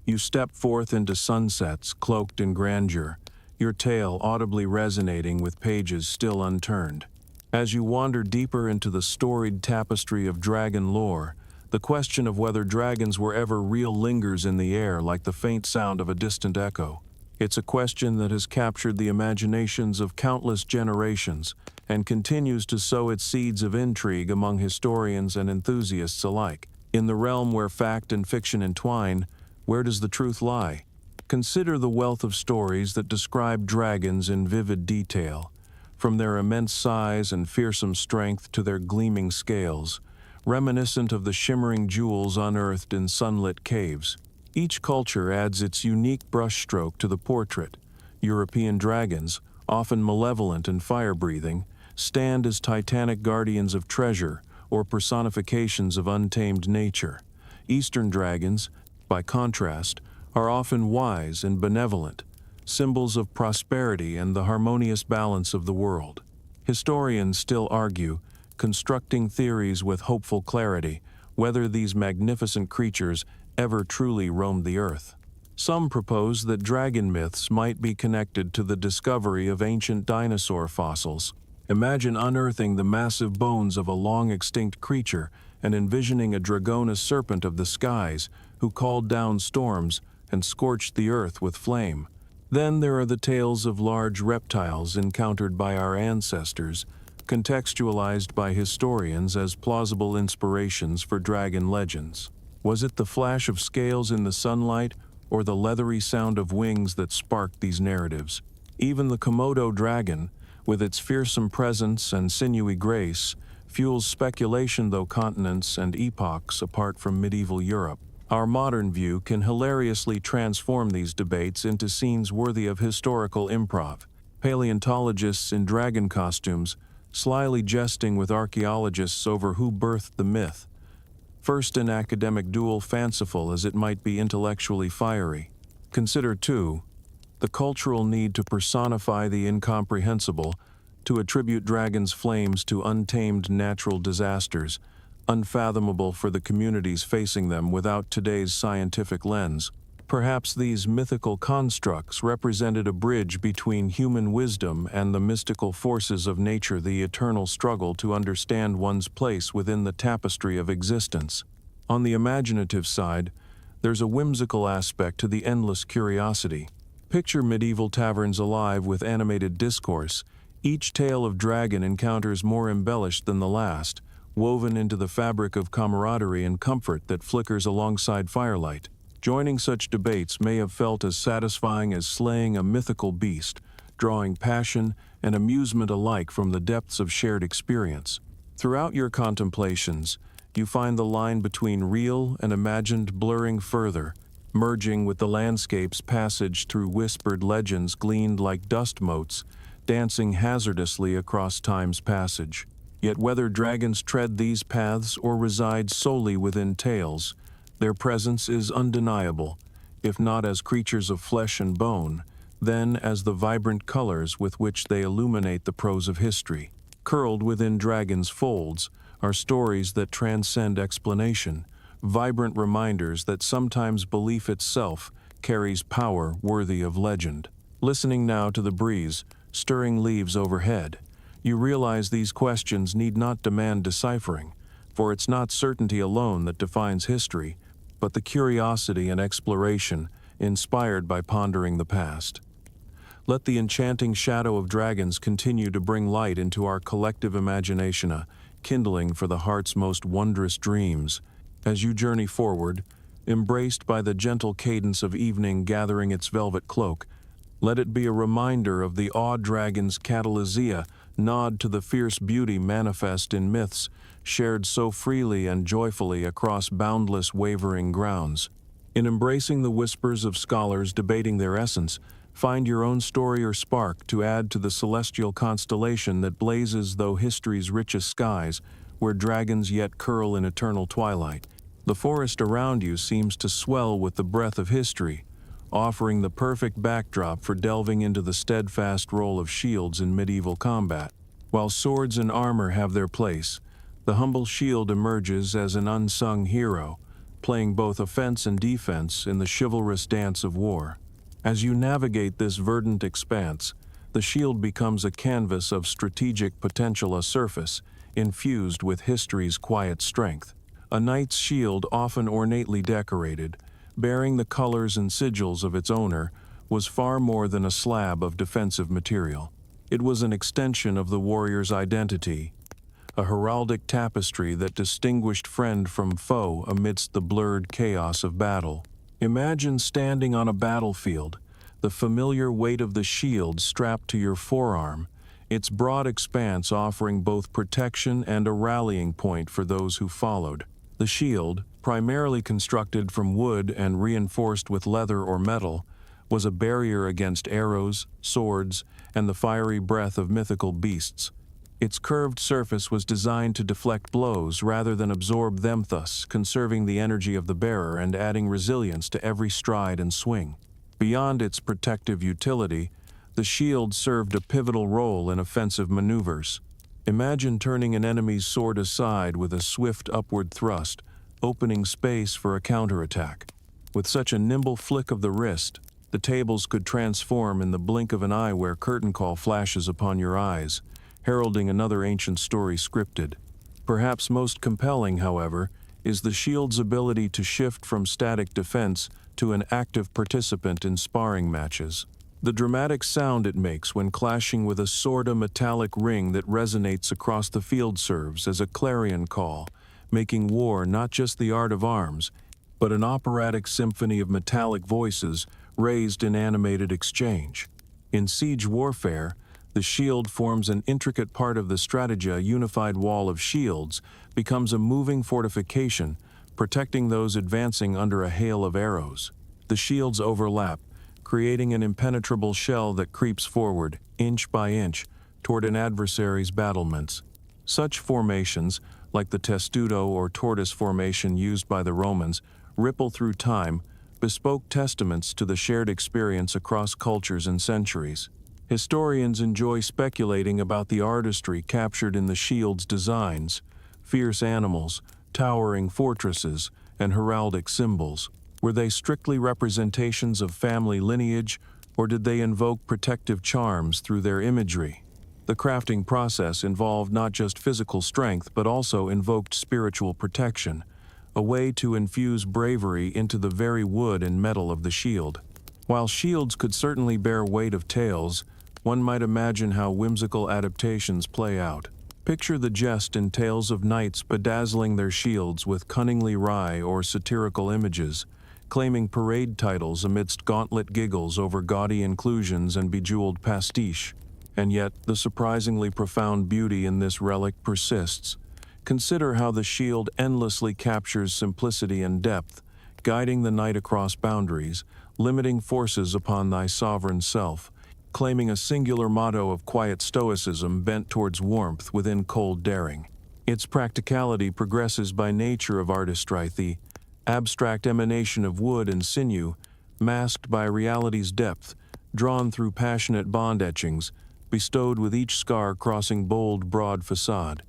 you step forth into sunsets cloaked in grandeur, your tale audibly resonating with pages still unturned. As you wander deeper into the storied tapestry of dragon lore, the question of whether dragons were ever real lingers in the air like the faint sound of a distant echo. It's a question that has captured the imaginations of countless generations and continues to sow its seeds of intrigue among historians and enthusiasts alike. In the realm where fact and fiction entwine, where does the truth lie? Consider the wealth of stories that describe dragons in vivid detail, from their immense size and fearsome strength to their gleaming scales, reminiscent of the shimmering jewels unearthed in sunlit caves. Each culture adds its unique brushstroke to the portrait. European dragons, often malevolent and fire-breathing, stand as titanic guardians of treasure or personifications of untamed nature. Eastern dragons, by contrast, are often wise and benevolent, symbols of prosperity and the harmonious balance of the world. Historians still argue, constructing theories with hopeful clarity, whether these magnificent creatures ever truly roamed the earth. Some propose that dragon myths might be connected to the discovery of ancient dinosaur fossils. Imagine unearthing the massive bones of a long-extinct creature and envisioning a dragonous serpent of the skies who called down storms and scorched the earth with flame. Then there are the tales of large reptiles encountered by our ancestors, contextualized by historians as plausible inspirations for dragon legends. Was it the flash of scales in the sunlight or the leathery sound of wings that sparked these narratives? Even the Komodo dragon, with its fearsome presence and sinewy grace, fuels speculation, though continents and epochs apart from medieval Europe. Our modern view can hilariously transform these debates into scenes worthy of historical improv. Paleontologists in dragon costumes, slyly jesting with archaeologists over who birthed the myth. First an academic duel, fanciful as it might be intellectually fiery. Consider, too, the cultural need to personify the incomprehensible, to attribute dragons' flames to untamed natural disasters, unfathomable for the communities facing them without today's scientific lens. Perhaps these mythical constructs represented a bridge between human wisdom and the mystical forces of nature, the eternal struggle to understand one's place within the tapestry of existence. On the imaginative side, there's a whimsical aspect to the endless curiosity. Picture medieval taverns alive with animated discourse, each tale of dragon encounters more embellished than the last, woven into the fabric of camaraderie and comfort that flickers alongside firelight. Joining such debates may have felt as satisfying as slaying a mythical beast, drawing passion and amusement alike from the depths of shared experience. Throughout your contemplations, you find the line between real and imagined blurring further, merging with the landscape's passage through whispered legends gleaned like dust motes, dancing hazardously across time's passage. Yet whether dragons tread these paths or reside solely within tales, their presence is undeniable, if not as creatures of flesh and bone, then as the vibrant colors with which they illuminate the prose of history. Curled within dragons' folds are stories that transcend explanation, vibrant reminders that sometimes belief itself carries power worthy of legend. Listening now to the breeze, stirring leaves overhead, you realize these questions need not demand deciphering, for it's not certainty alone that defines history, but the curiosity and exploration inspired by pondering the past. Let the enchanting shadow of dragons continue to bring light into our collective imagination, kindling for the heart's most wondrous dreams. As you journey forward, embraced by the gentle cadence of evening gathering its velvet cloak, let it be a reminder of the awed dragon's catalysia, nod to the fierce beauty manifest in myths, shared so freely and joyfully across boundless wavering grounds. In embracing the whispers of scholars debating their essence, find your own story or spark to add to the celestial constellation that blazes through history's richest skies, where dragons yet curl in eternal twilight. The forest around you seems to swell with the breath of history, offering the perfect backdrop for delving into the steadfast role of shields in medieval combat. While swords and armor have their place, the humble shield emerges as an unsung hero, playing both offense and defense in the chivalrous dance of war. As you navigate this verdant expanse, the shield becomes a canvas of strategic potential, a surface infused with history's quiet strength. A knight's shield, often ornately decorated, bearing the colors and sigils of its owner, was far more than a slab of defensive material. It was an extension of the warrior's identity, a heraldic tapestry that distinguished friend from foe amidst the blurred chaos of battle. Imagine standing on a battlefield, the familiar weight of the shield strapped to your forearm, its broad expanse offering both protection and a rallying point for those who followed. The shield, primarily constructed from wood and reinforced with leather or metal, was a barrier against arrows, swords, and the fiery breath of mythical beasts. Its curved surface was designed to deflect blows rather than absorb them, thus conserving the energy of the bearer and adding resilience to every stride and swing. Beyond its protective utility, the shield served a pivotal role in offensive maneuvers. Imagine turning an enemy's sword aside with a swift upward thrust, opening space for a counterattack. With such a nimble flick of the wrist, the tables could transform in the blink of an eye, where curtain call flashes upon your eyes, heralding another ancient story scripted. Perhaps most compelling, however, is the shield's ability to shift from static defense to an active participant in sparring matches. The dramatic sound it makes when clashing with a sword, a metallic ring that resonates across the field, serves as a clarion call, making war not just the art of arms, but an operatic symphony of metallic voices raised in animated exchange. In siege warfare, the shield forms an intricate part of the strategy. A unified wall of shields becomes a moving fortification, protecting those advancing under a hail of arrows. The shields overlap, creating an impenetrable shell that creeps forward, inch by inch, toward an adversary's battlements. Such formations, like the testudo or tortoise formation used by the Romans, ripple through time, bespoke testaments to the shared experience across cultures and centuries. Historians enjoy speculating about the artistry captured in the shield's designs: fierce animals, towering fortresses, and heraldic symbols. Were they strictly representations of family lineage, or did they invoke protective charms through their imagery? The crafting process involved not just physical strength, but also invoked spiritual protection, a way to infuse bravery into the very wood and metal of the shield. While shields could certainly bear weight of tales, one might imagine how whimsical adaptations play out. Picture the jest in tales of knights bedazzling their shields with cunningly wry or satirical images, claiming parade titles amidst gauntlet giggles over gaudy inclusions and bejeweled pastiche. And yet, the surprisingly profound beauty in this relic persists. Consider how the shield endlessly captures simplicity and depth, guiding the knight across boundaries, limiting forces upon thy sovereign self, claiming a singular motto of quiet stoicism bent towards warmth within cold daring. Its practicality progresses by nature of artistry, the abstract emanation of wood and sinew, masked by reality's depth, drawn through passionate bond etchings, bestowed with each scar crossing bold, broad facade.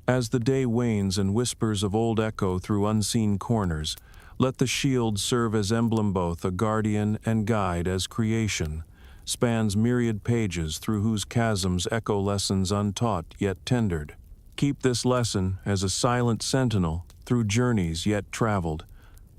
As the day wanes and whispers of old echo through unseen corners, let the shield serve as emblem, both a guardian and guide, as creation spans myriad pages through whose chasms echo lessons untaught yet tendered. Keep this lesson as a silent sentinel through journeys yet traveled.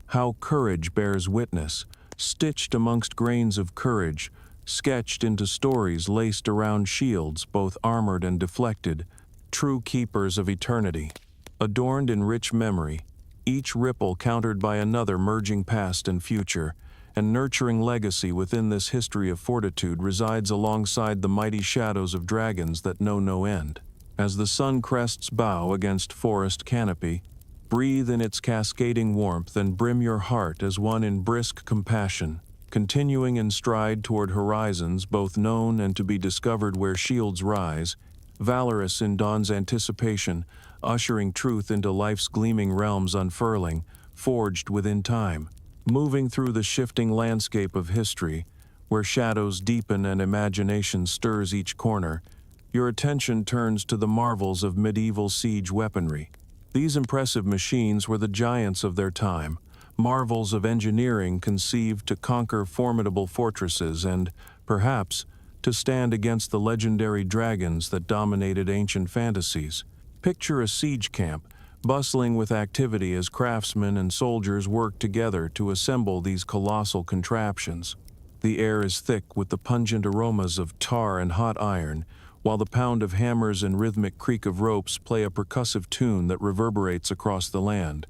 How courage bears witness, stitched amongst grains of courage, sketched into stories laced around shields both armored and deflected, true keepers of eternity, adorned in rich memory, each ripple countered by another merging past and future, and nurturing legacy within this history of fortitude resides alongside the mighty shadows of dragons that know no end. As the sun crests bow against forest canopy, breathe in its cascading warmth and brim your heart as one in brisk compassion, continuing in stride toward horizons both known and to be discovered where shields rise, valorous in dawn's anticipation, ushering truth into life's gleaming realms unfurling, forged within time. Moving through the shifting landscape of history, where shadows deepen and imagination stirs each corner, your attention turns to the marvels of medieval siege weaponry. These impressive machines were the giants of their time, marvels of engineering conceived to conquer formidable fortresses and, perhaps, to stand against the legendary dragons that dominated ancient fantasies. Picture a siege camp, bustling with activity as craftsmen and soldiers work together to assemble these colossal contraptions. The air is thick with the pungent aromas of tar and hot iron, while the pound of hammers and rhythmic creak of ropes play a percussive tune that reverberates across the land.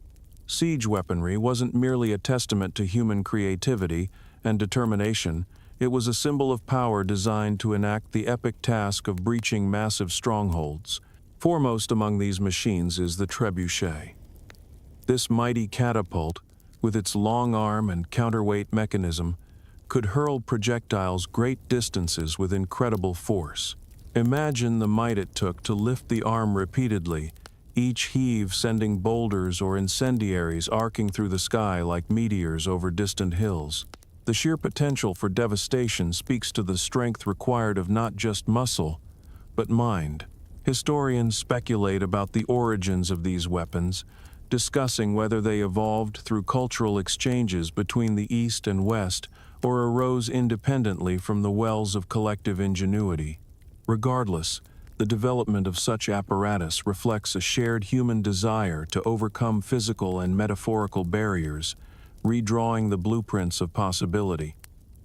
Siege weaponry wasn't merely a testament to human creativity and determination, it was a symbol of power designed to enact the epic task of breaching massive strongholds. Foremost among these machines is the trebuchet. This mighty catapult, with its long arm and counterweight mechanism, could hurl projectiles great distances with incredible force. Imagine the might it took to lift the arm repeatedly, each heave sending boulders or incendiaries arcing through the sky like meteors over distant hills. The sheer potential for devastation speaks to the strength required of not just muscle, but mind. Historians speculate about the origins of these weapons, discussing whether they evolved through cultural exchanges between the East and West or arose independently from the wells of collective ingenuity. Regardless, the development of such apparatus reflects a shared human desire to overcome physical and metaphorical barriers, redrawing the blueprints of possibility.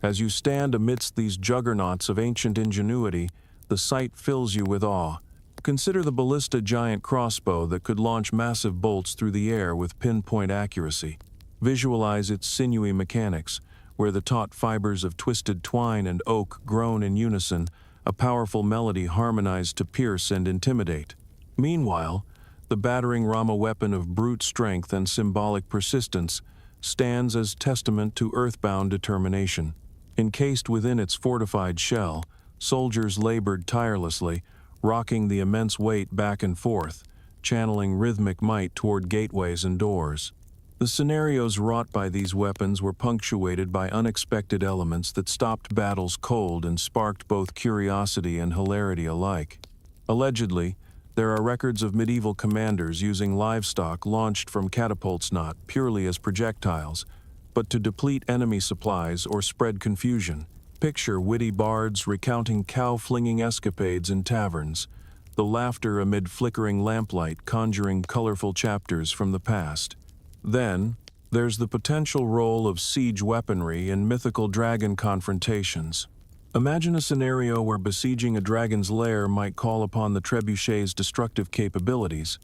As you stand amidst these juggernauts of ancient ingenuity, the sight fills you with awe. Consider the ballista giant crossbow that could launch massive bolts through the air with pinpoint accuracy. Visualize its sinewy mechanics, where the taut fibers of twisted twine and oak groan in unison, a powerful melody harmonized to pierce and intimidate. Meanwhile, the battering Rama weapon of brute strength and symbolic persistence stands as testament to earthbound determination. Encased within its fortified shell, soldiers labored tirelessly, rocking the immense weight back and forth, channeling rhythmic might toward gateways and doors. The scenarios wrought by these weapons were punctuated by unexpected elements that stopped battles cold and sparked both curiosity and hilarity alike. Allegedly, there are records of medieval commanders using livestock launched from catapults not purely as projectiles, but to deplete enemy supplies or spread confusion. Picture witty bards recounting cow-flinging escapades in taverns, the laughter amid flickering lamplight conjuring colorful chapters from the past. Then, there's the potential role of siege weaponry in mythical dragon confrontations. Imagine a scenario where besieging a dragon's lair might call upon the trebuchet's destructive capabilities,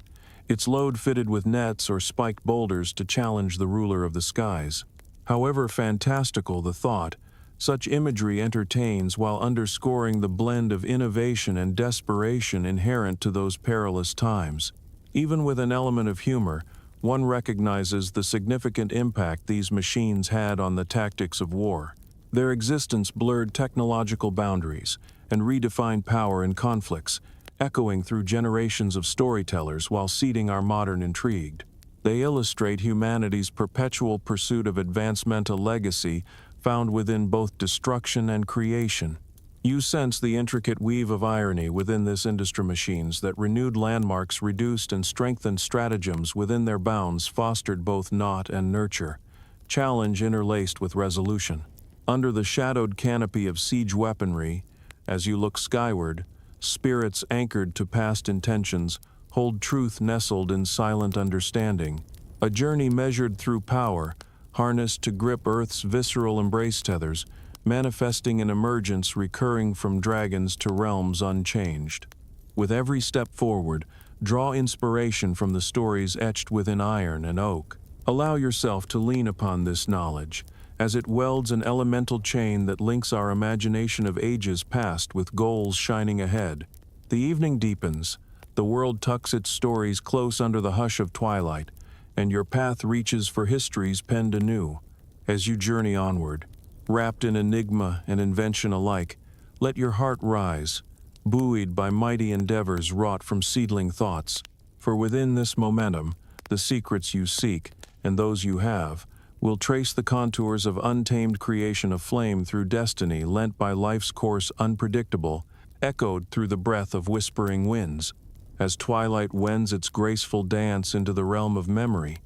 its load fitted with nets or spiked boulders to challenge the ruler of the skies. However fantastical the thought, such imagery entertains while underscoring the blend of innovation and desperation inherent to those perilous times. Even with an element of humor, one recognizes the significant impact these machines had on the tactics of war. Their existence blurred technological boundaries and redefined power in conflicts, echoing through generations of storytellers while seeding our modern intrigue. They illustrate humanity's perpetual pursuit of advancement, a legacy found within both destruction and creation. You sense the intricate weave of irony within this industry machines that renewed landmarks reduced and strengthened stratagems within their bounds fostered both knot and nurture, challenge interlaced with resolution. Under the shadowed canopy of siege weaponry, as you look skyward, spirits anchored to past intentions hold truth nestled in silent understanding, a journey measured through power, harnessed to grip Earth's visceral embrace tethers, manifesting an emergence recurring from dragons to realms unchanged. With every step forward, draw inspiration from the stories etched within iron and oak. Allow yourself to lean upon this knowledge, as it welds an elemental chain that links our imagination of ages past with goals shining ahead. The evening deepens, the world tucks its stories close under the hush of twilight, and your path reaches for histories penned anew. As you journey onward, wrapped in enigma and invention alike, let your heart rise, buoyed by mighty endeavors wrought from seedling thoughts. For within this momentum, the secrets you seek, and those you have, will trace the contours of untamed creation of flame through destiny lent by life's course unpredictable, echoed through the breath of whispering winds. As twilight wends its graceful dance into the realm of memory,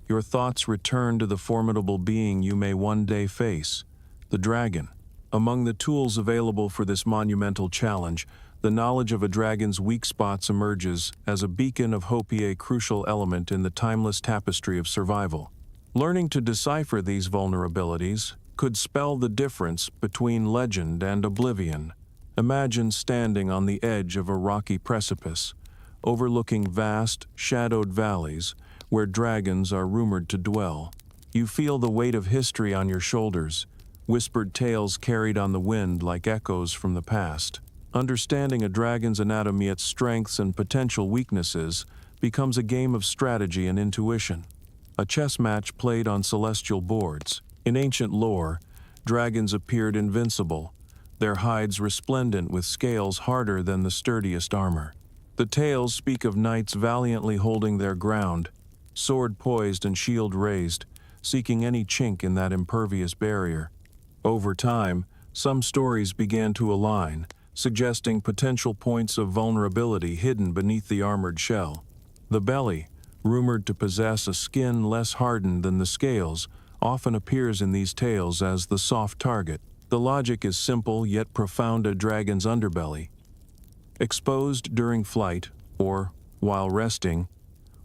your thoughts return to the formidable being you may one day face, the dragon. Among the tools available for this monumental challenge, the knowledge of a dragon's weak spots emerges as a beacon of hope, a crucial element in the timeless tapestry of survival. Learning to decipher these vulnerabilities could spell the difference between legend and oblivion. Imagine standing on the edge of a rocky precipice, overlooking vast, shadowed valleys where dragons are rumored to dwell. You feel the weight of history on your shoulders, whispered tales carried on the wind like echoes from the past. Understanding a dragon's anatomy, its strengths and potential weaknesses, becomes a game of strategy and intuition, a chess match played on celestial boards. In ancient lore, dragons appeared invincible, their hides resplendent with scales harder than the sturdiest armor. The tales speak of knights valiantly holding their ground, sword poised and shield raised, seeking any chink in that impervious barrier. Over time, some stories began to align, suggesting potential points of vulnerability hidden beneath the armored shell. The belly, rumored to possess a skin less hardened than the scales, often appears in these tales as the soft target. The logic is simple yet profound. A dragon's underbelly, exposed during flight or while resting,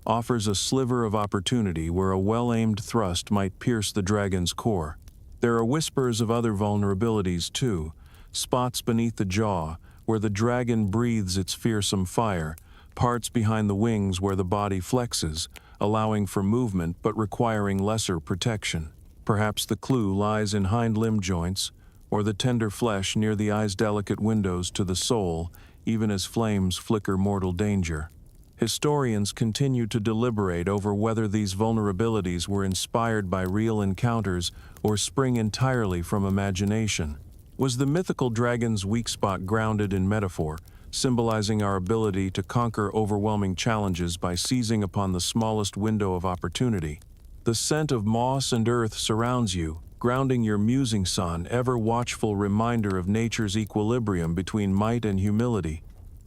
offers a sliver of opportunity where a well-aimed thrust might pierce the dragon's core. There are whispers of other vulnerabilities too, spots beneath the jaw where the dragon breathes its fearsome fire, parts behind the wings where the body flexes, allowing for movement but requiring lesser protection. Perhaps the clue lies in hind limb joints, or the tender flesh near the eye's delicate windows to the soul, even as flames flicker mortal danger. Historians continue to deliberate over whether these vulnerabilities were inspired by real encounters or spring entirely from imagination. Was the mythical dragon's weak spot grounded in metaphor, symbolizing our ability to conquer overwhelming challenges by seizing upon the smallest window of opportunity? The scent of moss and earth surrounds you, grounding your musing son, ever-watchful reminder of nature's equilibrium between might and humility,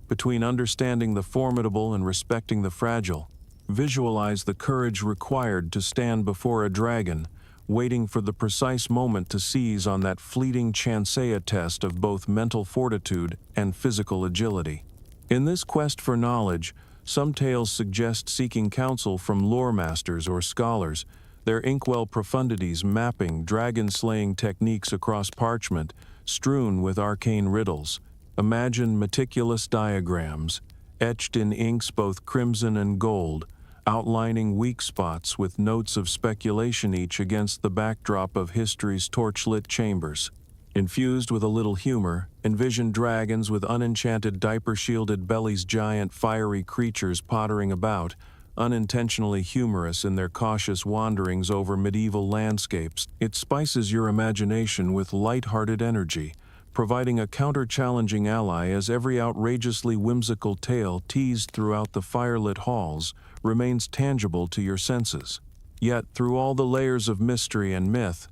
between understanding the formidable and respecting the fragile. Visualize the courage required to stand before a dragon, waiting for the precise moment to seize on that fleeting chancea test of both mental fortitude and physical agility. In this quest for knowledge, some tales suggest seeking counsel from lore masters or scholars, their inkwell profundities mapping dragon-slaying techniques across parchment, strewn with arcane riddles. Imagine meticulous diagrams, etched in inks both crimson and gold, outlining weak spots with notes of speculation, each against the backdrop of history's torchlit chambers. Infused with a little humor, envision dragons with unenchanted diaper-shielded bellies, giant fiery creatures pottering about, unintentionally humorous in their cautious wanderings over medieval landscapes. It spices your imagination with light-hearted energy, providing a counter-challenging ally as every outrageously whimsical tale teased throughout the firelit halls remains tangible to your senses. Yet, through all the layers of mystery and myth,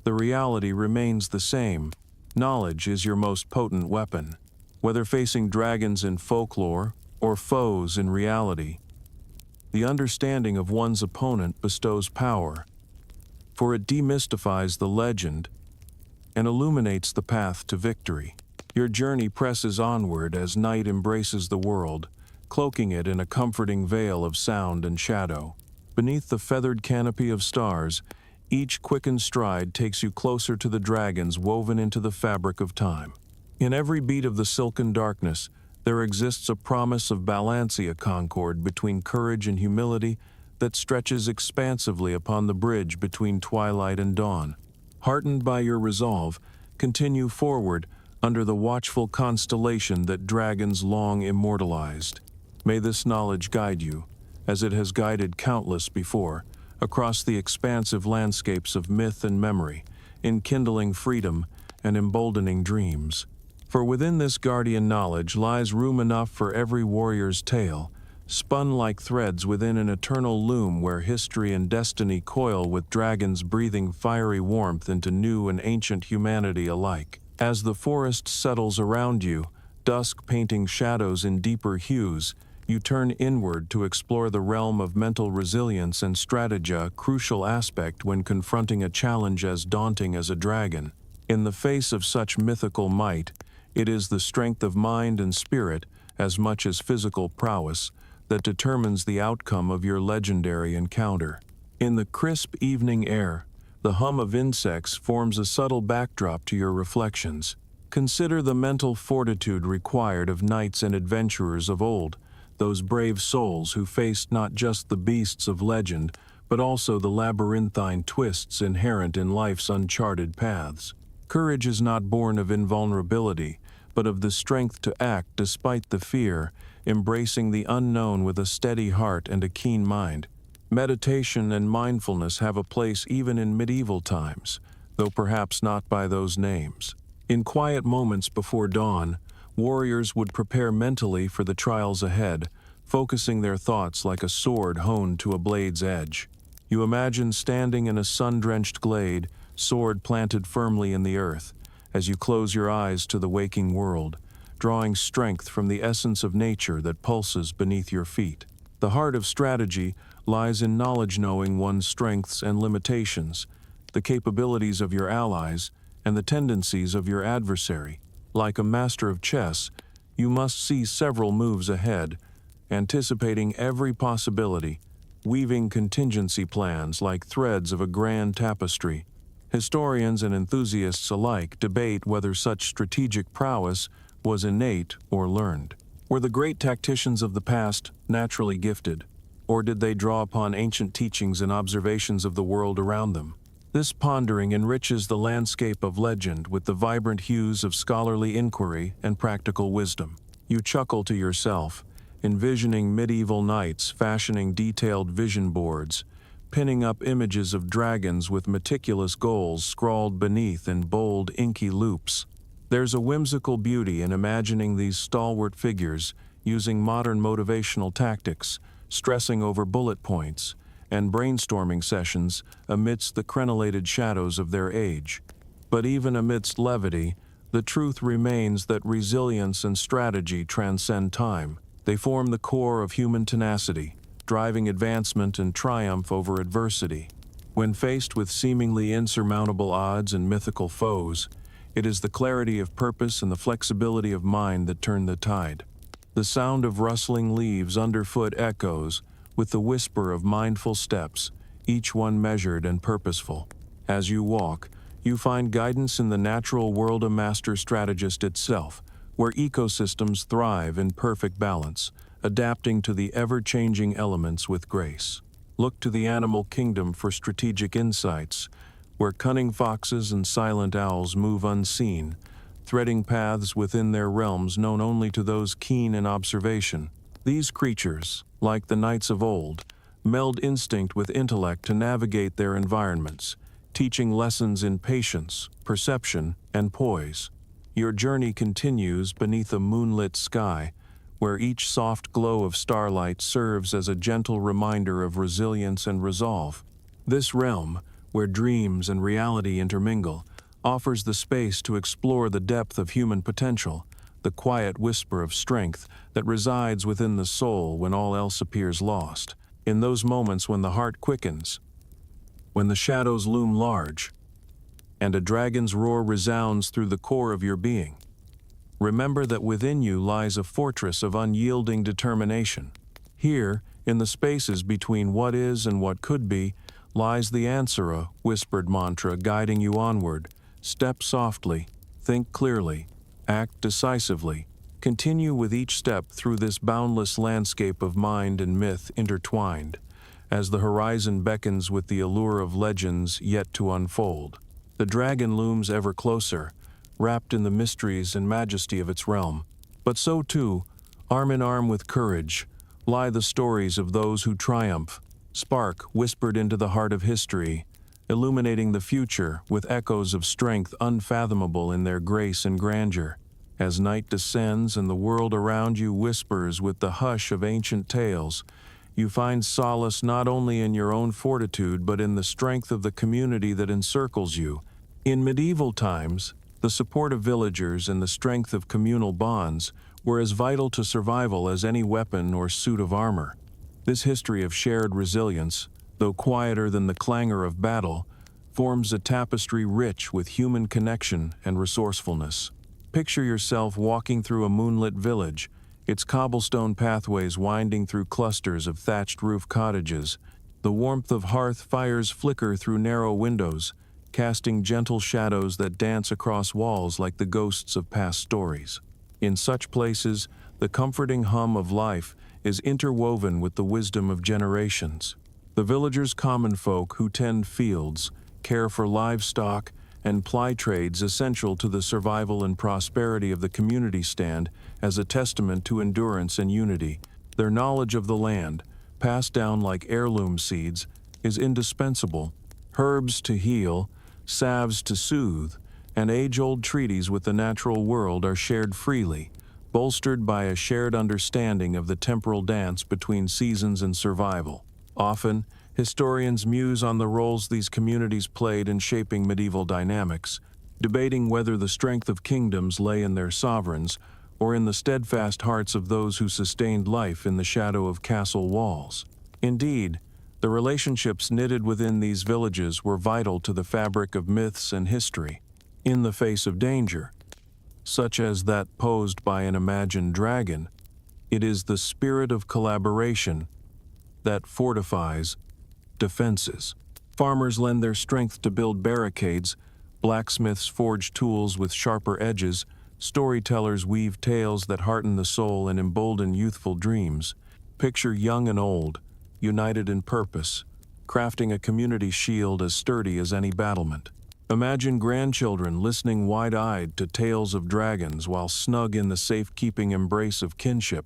the reality remains the same. Knowledge is your most potent weapon. Whether facing dragons in folklore or foes in reality, the understanding of one's opponent bestows power, for it demystifies the legend and illuminates the path to victory. Your journey presses onward as night embraces the world, cloaking it in a comforting veil of sound and shadow. Beneath the feathered canopy of stars, each quickened stride takes you closer to the dragons woven into the fabric of time. In every beat of the silken darkness, there exists a promise of balancia concord between courage and humility that stretches expansively upon the bridge between twilight and dawn. Heartened by your resolve, continue forward under the watchful constellation that dragons long immortalized. May this knowledge guide you, as it has guided countless before, across the expansive landscapes of myth and memory, enkindling freedom and emboldening dreams. For within this guardian knowledge lies room enough for every warrior's tale, spun like threads within an eternal loom where history and destiny coil with dragons breathing fiery warmth into new and ancient humanity alike. As the forest settles around you, dusk painting shadows in deeper hues, you turn inward to explore the realm of mental resilience and strategy, a crucial aspect when confronting a challenge as daunting as a dragon. In the face of such mythical might, it is the strength of mind and spirit, as much as physical prowess, that determines the outcome of your legendary encounter. In the crisp evening air, the hum of insects forms a subtle backdrop to your reflections. Consider the mental fortitude required of knights and adventurers of old, those brave souls who faced not just the beasts of legend, but also the labyrinthine twists inherent in life's uncharted paths. Courage is not born of invulnerability, but of the strength to act despite the fear, embracing the unknown with a steady heart and a keen mind. Meditation and mindfulness have a place even in medieval times, though perhaps not by those names. In quiet moments before dawn, warriors would prepare mentally for the trials ahead, focusing their thoughts like a sword honed to a blade's edge. You imagine standing in a sun-drenched glade, sword planted firmly in the earth, as you close your eyes to the waking world, drawing strength from the essence of nature that pulses beneath your feet. The heart of strategy lies in knowledge, knowing one's strengths and limitations, the capabilities of your allies, and the tendencies of your adversary. Like a master of chess, you must see several moves ahead, anticipating every possibility, weaving contingency plans like threads of a grand tapestry. Historians and enthusiasts alike debate whether such strategic prowess was innate or learned. Were the great tacticians of the past naturally gifted, or did they draw upon ancient teachings and observations of the world around them? This pondering enriches the landscape of legend with the vibrant hues of scholarly inquiry and practical wisdom. You chuckle to yourself, envisioning medieval knights fashioning detailed vision boards, pinning up images of dragons with meticulous goals scrawled beneath in bold, inky loops. There's a whimsical beauty in imagining these stalwart figures using modern motivational tactics, stressing over bullet points, and brainstorming sessions amidst the crenellated shadows of their age. But even amidst levity, the truth remains that resilience and strategy transcend time. They form the core of human tenacity, driving advancement and triumph over adversity. When faced with seemingly insurmountable odds and mythical foes, it is the clarity of purpose and the flexibility of mind that turn the tide. The sound of rustling leaves underfoot echoes with the whisper of mindful steps, each one measured and purposeful. As you walk, you find guidance in the natural world, a master strategist itself, where ecosystems thrive in perfect balance, adapting to the ever-changing elements with grace. Look to the animal kingdom for strategic insights, where cunning foxes and silent owls move unseen, threading paths within their realms known only to those keen in observation. These creatures, like the knights of old, meld instinct with intellect to navigate their environments, teaching lessons in patience, perception, and poise. Your journey continues beneath a moonlit sky, where each soft glow of starlight serves as a gentle reminder of resilience and resolve. This realm, where dreams and reality intermingle, offers the space to explore the depth of human potential, the quiet whisper of strength that resides within the soul when all else appears lost. In those moments when the heart quickens, when the shadows loom large, and a dragon's roar resounds through the core of your being, remember that within you lies a fortress of unyielding determination. Here, in the spaces between what is and what could be, lies the answer, a whispered mantra guiding you onward. Step softly, think clearly, act decisively. Continue with each step through this boundless landscape of mind and myth intertwined, as the horizon beckons with the allure of legends yet to unfold. The dragon looms ever closer, wrapped in the mysteries and majesty of its realm. But so too, arm in arm with courage, lie the stories of those who triumph, spark whispered into the heart of history, illuminating the future with echoes of strength unfathomable in their grace and grandeur. As night descends and the world around you whispers with the hush of ancient tales, you find solace not only in your own fortitude but in the strength of the community that encircles you. In medieval times, the support of villagers and the strength of communal bonds were as vital to survival as any weapon or suit of armor. This history of shared resilience, though quieter than the clangor of battle, forms a tapestry rich with human connection and resourcefulness. Picture yourself walking through a moonlit village, its cobblestone pathways winding through clusters of thatched roof cottages. The warmth of hearth fires flicker through narrow windows, casting gentle shadows that dance across walls like the ghosts of past stories. In such places, the comforting hum of life is interwoven with the wisdom of generations. The villagers' common folk who tend fields, care for livestock, and ply trades essential to the survival and prosperity of the community stand as a testament to endurance and unity. Their knowledge of the land, passed down like heirloom seeds, is indispensable. Herbs to heal, salves to soothe, and age-old treaties with the natural world are shared freely, bolstered by a shared understanding of the temporal dance between seasons and survival. Often, historians muse on the roles these communities played in shaping medieval dynamics, debating whether the strength of kingdoms lay in their sovereigns or in the steadfast hearts of those who sustained life in the shadow of castle walls. Indeed, the relationships knitted within these villages were vital to the fabric of myths and history. In the face of danger, such as that posed by an imagined dragon, it is the spirit of collaboration that fortifies defenses. Farmers lend their strength to build barricades, blacksmiths forge tools with sharper edges, storytellers weave tales that hearten the soul and embolden youthful dreams. Picture young and old, united in purpose, crafting a community shield as sturdy as any battlement. Imagine grandchildren listening wide-eyed to tales of dragons while snug in the safe-keeping embrace of kinship,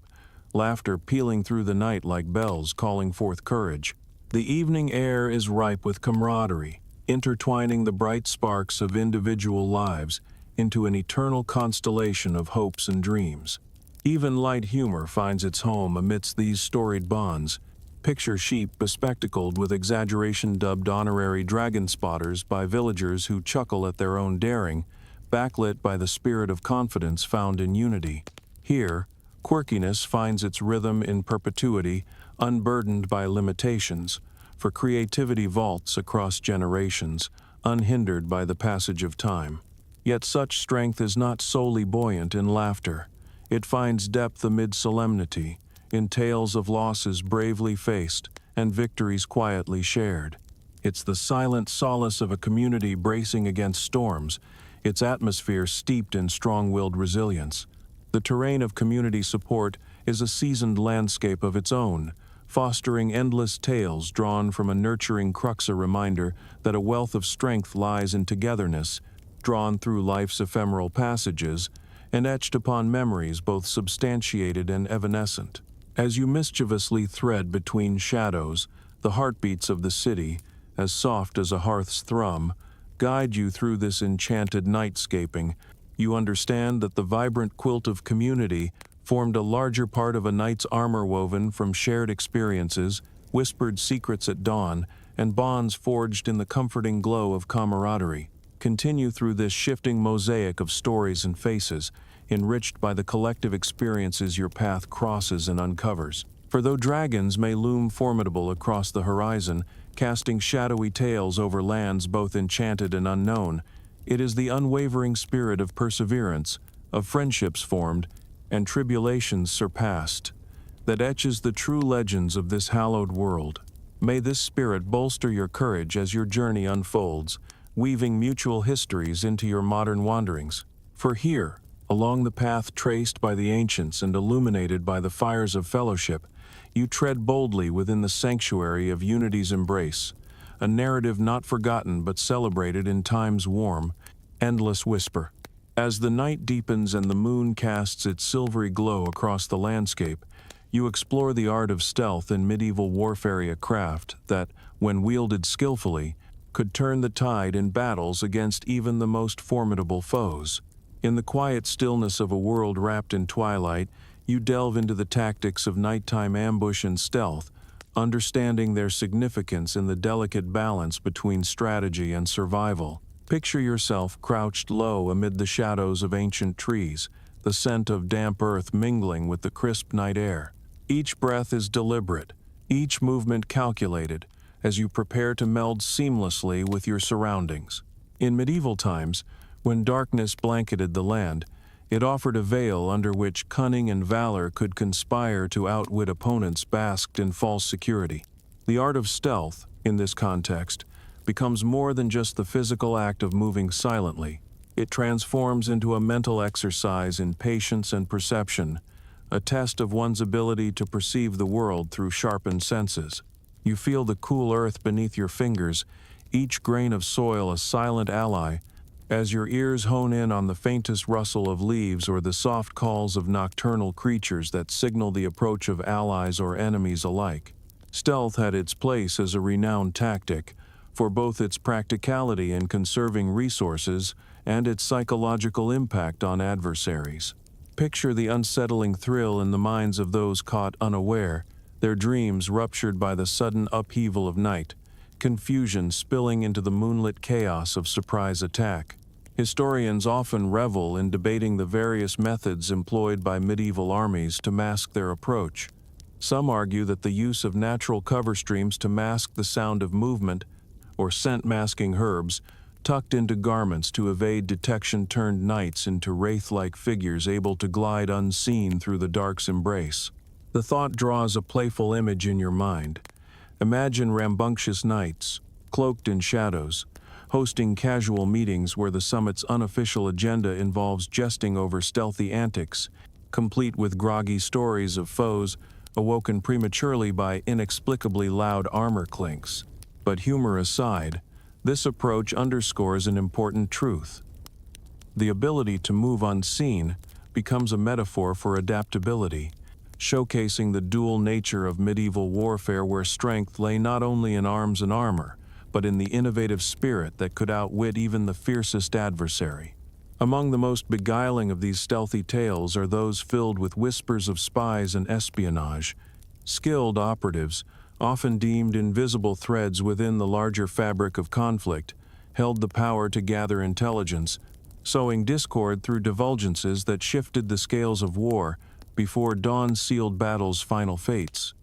laughter pealing through the night like bells calling forth courage. The evening air is ripe with camaraderie, intertwining the bright sparks of individual lives into an eternal constellation of hopes and dreams. Even light humor finds its home amidst these storied bonds. Picture sheep bespectacled with exaggeration dubbed honorary dragon spotters by villagers who chuckle at their own daring, backlit by the spirit of confidence found in unity. Here, quirkiness finds its rhythm in perpetuity, unburdened by limitations, for creativity vaults across generations, unhindered by the passage of time. Yet such strength is not solely buoyant in laughter. It finds depth amid solemnity, in tales of losses bravely faced and victories quietly shared. It's the silent solace of a community bracing against storms, its atmosphere steeped in strong-willed resilience. The terrain of community support is a seasoned landscape of its own, fostering endless tales drawn from a nurturing crux, a reminder that a wealth of strength lies in togetherness, drawn through life's ephemeral passages, and etched upon memories both substantiated and evanescent. As you mischievously thread between shadows, the heartbeats of the city, as soft as a hearth's thrum, guide you through this enchanted nightscaping. You understand that the vibrant quilt of community formed a larger part of a knight's armor woven from shared experiences, whispered secrets at dawn, and bonds forged in the comforting glow of camaraderie. Continue through this shifting mosaic of stories and faces, enriched by the collective experiences your path crosses and uncovers. For though dragons may loom formidable across the horizon, casting shadowy tales over lands both enchanted and unknown, it is the unwavering spirit of perseverance, of friendships formed, and tribulations surpassed, that etches the true legends of this hallowed world. May this spirit bolster your courage as your journey unfolds, weaving mutual histories into your modern wanderings. For here, along the path traced by the ancients and illuminated by the fires of fellowship, you tread boldly within the sanctuary of unity's embrace, a narrative not forgotten but celebrated in time's warm, endless whisper. As the night deepens and the moon casts its silvery glow across the landscape, you explore the art of stealth in medieval warfare, a craft that, when wielded skillfully, could turn the tide in battles against even the most formidable foes. In the quiet stillness of a world wrapped in twilight, you delve into the tactics of nighttime ambush and stealth, understanding their significance in the delicate balance between strategy and survival. Picture yourself crouched low amid the shadows of ancient trees, the scent of damp earth mingling with the crisp night air. Each breath is deliberate, each movement calculated, as you prepare to meld seamlessly with your surroundings. In medieval times, when darkness blanketed the land, it offered a veil under which cunning and valor could conspire to outwit opponents basked in false security. The art of stealth, in this context, becomes more than just the physical act of moving silently. It transforms into a mental exercise in patience and perception, a test of one's ability to perceive the world through sharpened senses. You feel the cool earth beneath your fingers, each grain of soil a silent ally, as your ears hone in on the faintest rustle of leaves or the soft calls of nocturnal creatures that signal the approach of allies or enemies alike. Stealth had its place as a renowned tactic, for both its practicality in conserving resources and its psychological impact on adversaries. Picture the unsettling thrill in the minds of those caught unaware, their dreams ruptured by the sudden upheaval of night, confusion spilling into the moonlit chaos of surprise attack. Historians often revel in debating the various methods employed by medieval armies to mask their approach. Some argue that the use of natural cover streams to mask the sound of movement, or scent-masking herbs, tucked into garments to evade detection turned knights into wraith-like figures able to glide unseen through the dark's embrace. The thought draws a playful image in your mind. Imagine rambunctious knights, cloaked in shadows, hosting casual meetings where the summit's unofficial agenda involves jesting over stealthy antics, complete with groggy stories of foes awoken prematurely by inexplicably loud armor clinks. But humor aside, this approach underscores an important truth. The ability to move unseen becomes a metaphor for adaptability, showcasing the dual nature of medieval warfare where strength lay not only in arms and armor, but in the innovative spirit that could outwit even the fiercest adversary. Among the most beguiling of these stealthy tales are those filled with whispers of spies and espionage. Skilled operatives, often deemed invisible threads within the larger fabric of conflict, held the power to gather intelligence, sowing discord through divulgences that shifted the scales of war before dawn sealed battle's final fates.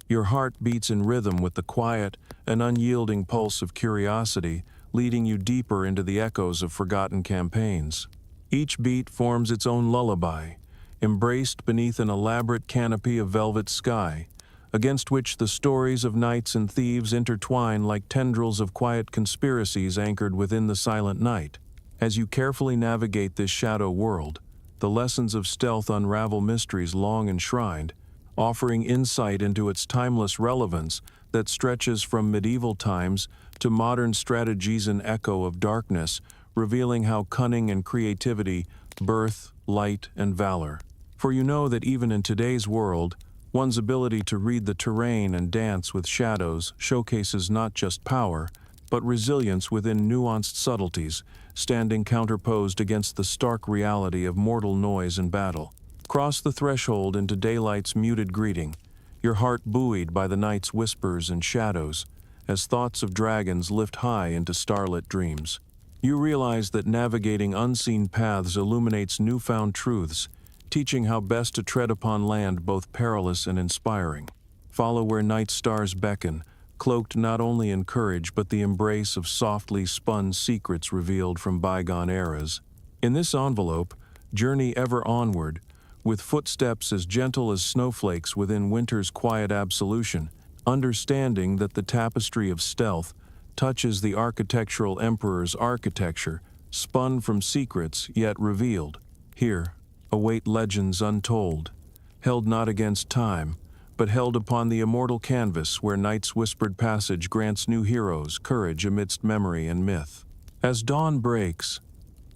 Your heart beats in rhythm with the quiet and unyielding pulse of curiosity, leading you deeper into the echoes of forgotten campaigns. Each beat forms its own lullaby, embraced beneath an elaborate canopy of velvet sky, against which the stories of knights and thieves intertwine like tendrils of quiet conspiracies anchored within the silent night. As you carefully navigate this shadow world, the lessons of stealth unravel mysteries long enshrined, offering insight into its timeless relevance that stretches from medieval times to modern strategies and echo of darkness, revealing how cunning and creativity birth light and valor. For you know that even in today's world, one's ability to read the terrain and dance with shadows showcases not just power, but resilience within nuanced subtleties, standing counterposed against the stark reality of mortal noise and battle. Cross the threshold into daylight's muted greeting, your heart buoyed by the night's whispers and shadows, as thoughts of dragons lift high into starlit dreams. You realize that navigating unseen paths illuminates newfound truths, teaching how best to tread upon land both perilous and inspiring. Follow where night stars beckon, cloaked not only in courage but the embrace of softly spun secrets revealed from bygone eras. In this envelope, journey ever onward, with footsteps as gentle as snowflakes within winter's quiet absolution, understanding that the tapestry of stealth touches the architectural emperor's architecture, spun from secrets yet revealed. Here await legends untold, held not against time, but held upon the immortal canvas where night's whispered passage grants new heroes courage amidst memory and myth. As dawn breaks,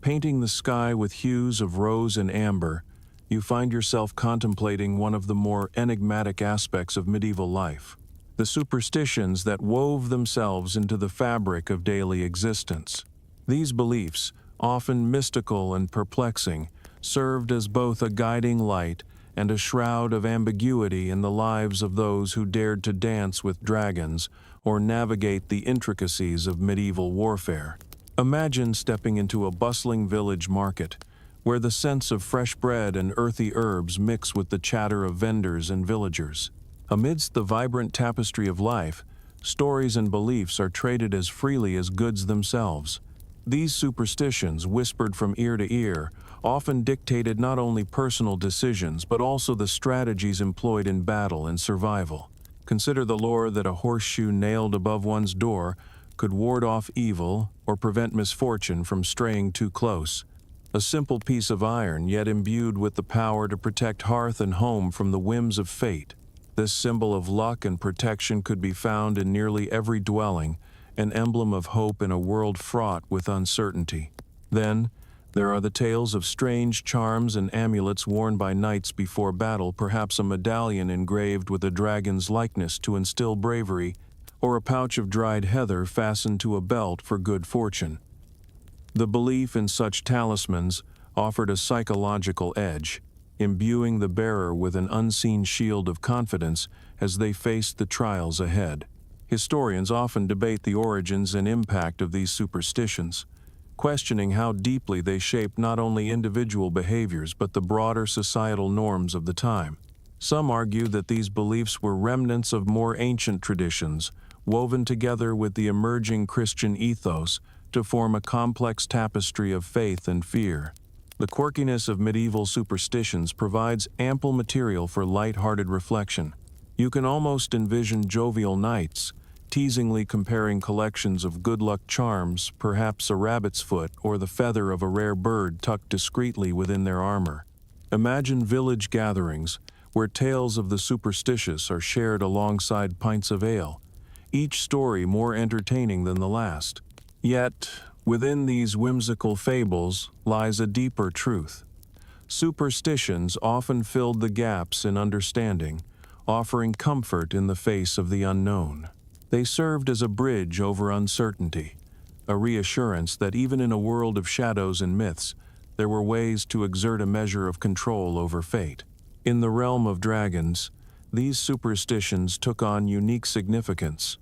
painting the sky with hues of rose and amber, you find yourself contemplating one of the more enigmatic aspects of medieval life: the superstitions that wove themselves into the fabric of daily existence. These beliefs, often mystical and perplexing, served as both a guiding light and a shroud of ambiguity in the lives of those who dared to dance with dragons or navigate the intricacies of medieval warfare. Imagine stepping into a bustling village market, where the scents of fresh bread and earthy herbs mix with the chatter of vendors and villagers. Amidst the vibrant tapestry of life, stories and beliefs are traded as freely as goods themselves. These superstitions, whispered from ear to ear, often dictated not only personal decisions but also the strategies employed in battle and survival. Consider the lore that a horseshoe nailed above one's door could ward off evil or prevent misfortune from straying too close. A simple piece of iron, yet imbued with the power to protect hearth and home from the whims of fate. This symbol of luck and protection could be found in nearly every dwelling, an emblem of hope in a world fraught with uncertainty. Then, there are the tales of strange charms and amulets worn by knights before battle, perhaps a medallion engraved with a dragon's likeness to instill bravery, or a pouch of dried heather fastened to a belt for good fortune. The belief in such talismans offered a psychological edge, imbuing the bearer with an unseen shield of confidence as they faced the trials ahead. Historians often debate the origins and impact of these superstitions, questioning how deeply they shaped not only individual behaviors but the broader societal norms of the time. Some argue that these beliefs were remnants of more ancient traditions, woven together with the emerging Christian ethos to form a complex tapestry of faith and fear. The quirkiness of medieval superstitions provides ample material for light-hearted reflection. You can almost envision jovial knights, teasingly comparing collections of good luck charms, perhaps a rabbit's foot or the feather of a rare bird tucked discreetly within their armor. Imagine village gatherings where tales of the superstitious are shared alongside pints of ale, each story more entertaining than the last. Yet, within these whimsical fables lies a deeper truth. Superstitions often filled the gaps in understanding, offering comfort in the face of the unknown. They served as a bridge over uncertainty, a reassurance that even in a world of shadows and myths, there were ways to exert a measure of control over fate. In the realm of dragons, these superstitions took on unique significance.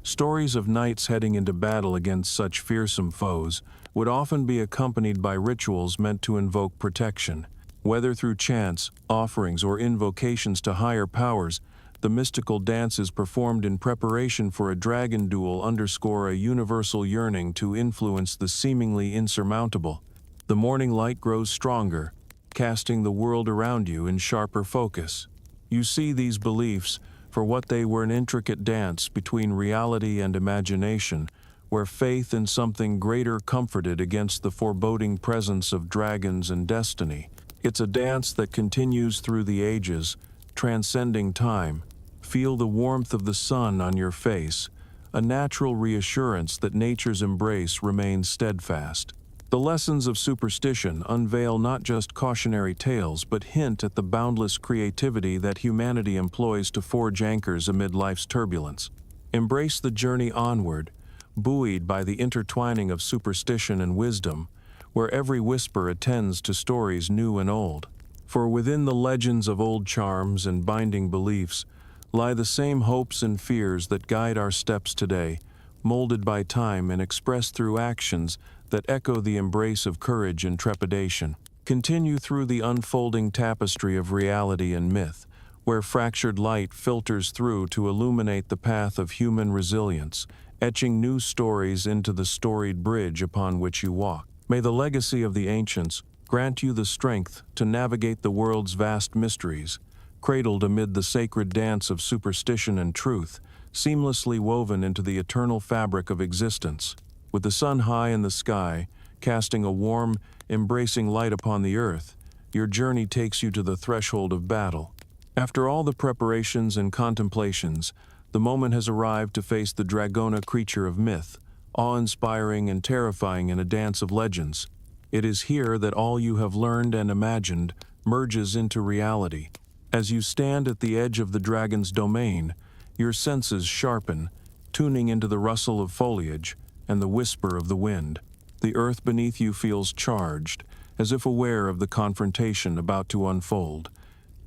Stories of knights heading into battle against such fearsome foes would often be accompanied by rituals meant to invoke protection. Whether through chants, offerings, or invocations to higher powers, the mystical dances performed in preparation for a dragon duel underscore a universal yearning to influence the seemingly insurmountable. The morning light grows stronger, casting the world around you in sharper focus. You see these beliefs for what they were: an intricate dance between reality and imagination, where faith in something greater comforted against the foreboding presence of dragons and destiny. It's a dance that continues through the ages, transcending time. Feel the warmth of the sun on your face, a natural reassurance that nature's embrace remains steadfast. The lessons of superstition unveil not just cautionary tales but hint at the boundless creativity that humanity employs to forge anchors amid life's turbulence. Embrace the journey onward, buoyed by the intertwining of superstition and wisdom, where every whisper attends to stories new and old. For within the legends of old charms and binding beliefs lie the same hopes and fears that guide our steps today, molded by time and expressed through actions that echo the embrace of courage and trepidation. Continue through the unfolding tapestry of reality and myth, where fractured light filters through to illuminate the path of human resilience, etching new stories into the storied bridge upon which you walk. May the legacy of the ancients grant you the strength to navigate the world's vast mysteries, cradled amid the sacred dance of superstition and truth, seamlessly woven into the eternal fabric of existence. With the sun high in the sky, casting a warm, embracing light upon the earth, your journey takes you to the threshold of battle. After all the preparations and contemplations, the moment has arrived to face the Dragona creature of myth, awe-inspiring and terrifying in a dance of legends. It is here that all you have learned and imagined merges into reality. As you stand at the edge of the dragon's domain, your senses sharpen, tuning into the rustle of foliage and the whisper of the wind. The earth beneath you feels charged, as if aware of the confrontation about to unfold.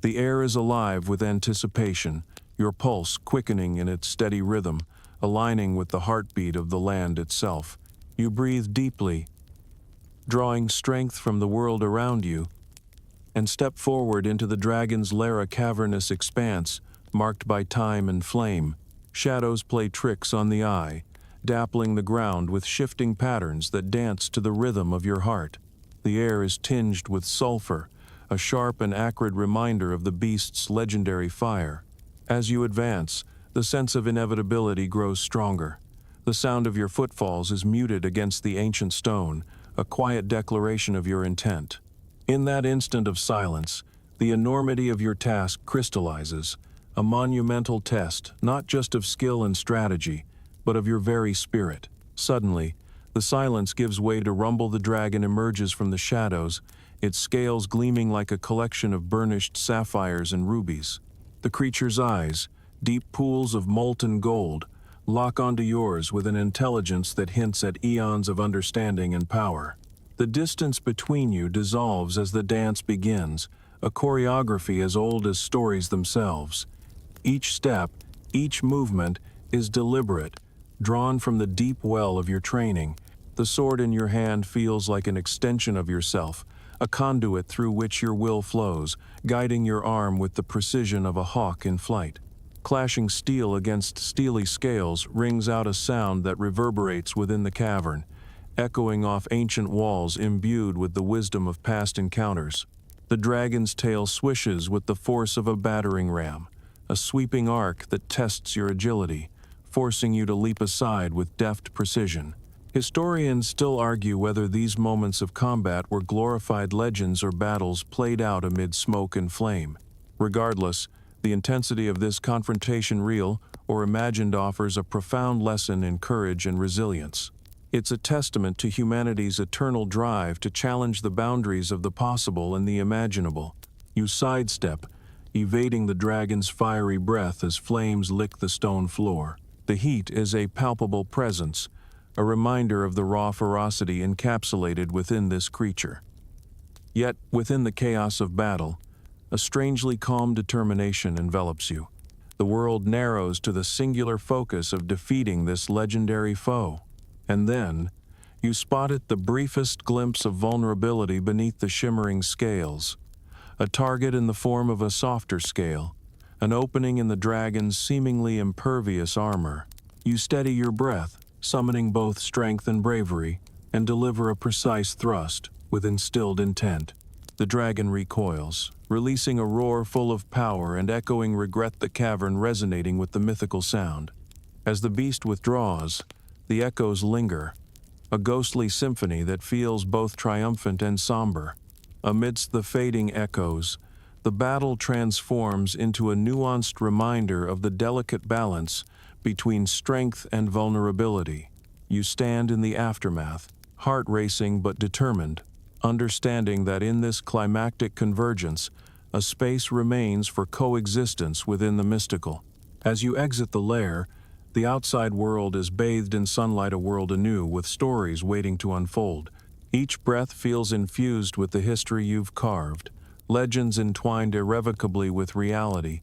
The air is alive with anticipation, your pulse quickening in its steady rhythm, aligning with the heartbeat of the land itself. You breathe deeply, drawing strength from the world around you, and step forward into the dragon's lair, a cavernous expanse marked by time and flame. Shadows play tricks on the eye, dappling the ground with shifting patterns that dance to the rhythm of your heart. The air is tinged with sulfur, a sharp and acrid reminder of the beast's legendary fire. As you advance, the sense of inevitability grows stronger. The sound of your footfalls is muted against the ancient stone, a quiet declaration of your intent. In that instant of silence, the enormity of your task crystallizes, a monumental test not just of skill and strategy, but of your very spirit. Suddenly, the silence gives way to rumble. The dragon emerges from the shadows, its scales gleaming like a collection of burnished sapphires and rubies. The creature's eyes, deep pools of molten gold, lock onto yours with an intelligence that hints at eons of understanding and power. The distance between you dissolves as the dance begins, a choreography as old as stories themselves. Each step, each movement is deliberate, drawn from the deep well of your training. The sword in your hand feels like an extension of yourself, a conduit through which your will flows, guiding your arm with the precision of a hawk in flight. Clashing steel against steely scales rings out a sound that reverberates within the cavern, echoing off ancient walls imbued with the wisdom of past encounters. The dragon's tail swishes with the force of a battering ram, a sweeping arc that tests your agility, forcing you to leap aside with deft precision. Historians still argue whether these moments of combat were glorified legends or battles played out amid smoke and flame. Regardless, the intensity of this confrontation, real or imagined, offers a profound lesson in courage and resilience. It's a testament to humanity's eternal drive to challenge the boundaries of the possible and the imaginable. You sidestep, evading the dragon's fiery breath as flames lick the stone floor. The heat is a palpable presence, a reminder of the raw ferocity encapsulated within this creature. Yet, within the chaos of battle, a strangely calm determination envelops you. The world narrows to the singular focus of defeating this legendary foe. And then, you spotted the briefest glimpse of vulnerability beneath the shimmering scales. A target in the form of a softer scale, an opening in the dragon's seemingly impervious armor. You steady your breath, summoning both strength and bravery, and deliver a precise thrust with instilled intent. The dragon recoils, releasing a roar full of power and echoing regret, the cavern resonating with the mythical sound. As the beast withdraws, the echoes linger, a ghostly symphony that feels both triumphant and somber. Amidst the fading echoes, the battle transforms into a nuanced reminder of the delicate balance between strength and vulnerability. You stand in the aftermath, heart racing but determined, understanding that in this climactic convergence, a space remains for coexistence within the mystical. As you exit the lair, the outside world is bathed in sunlight, a world anew with stories waiting to unfold. Each breath feels infused with the history you've carved, legends entwined irrevocably with reality,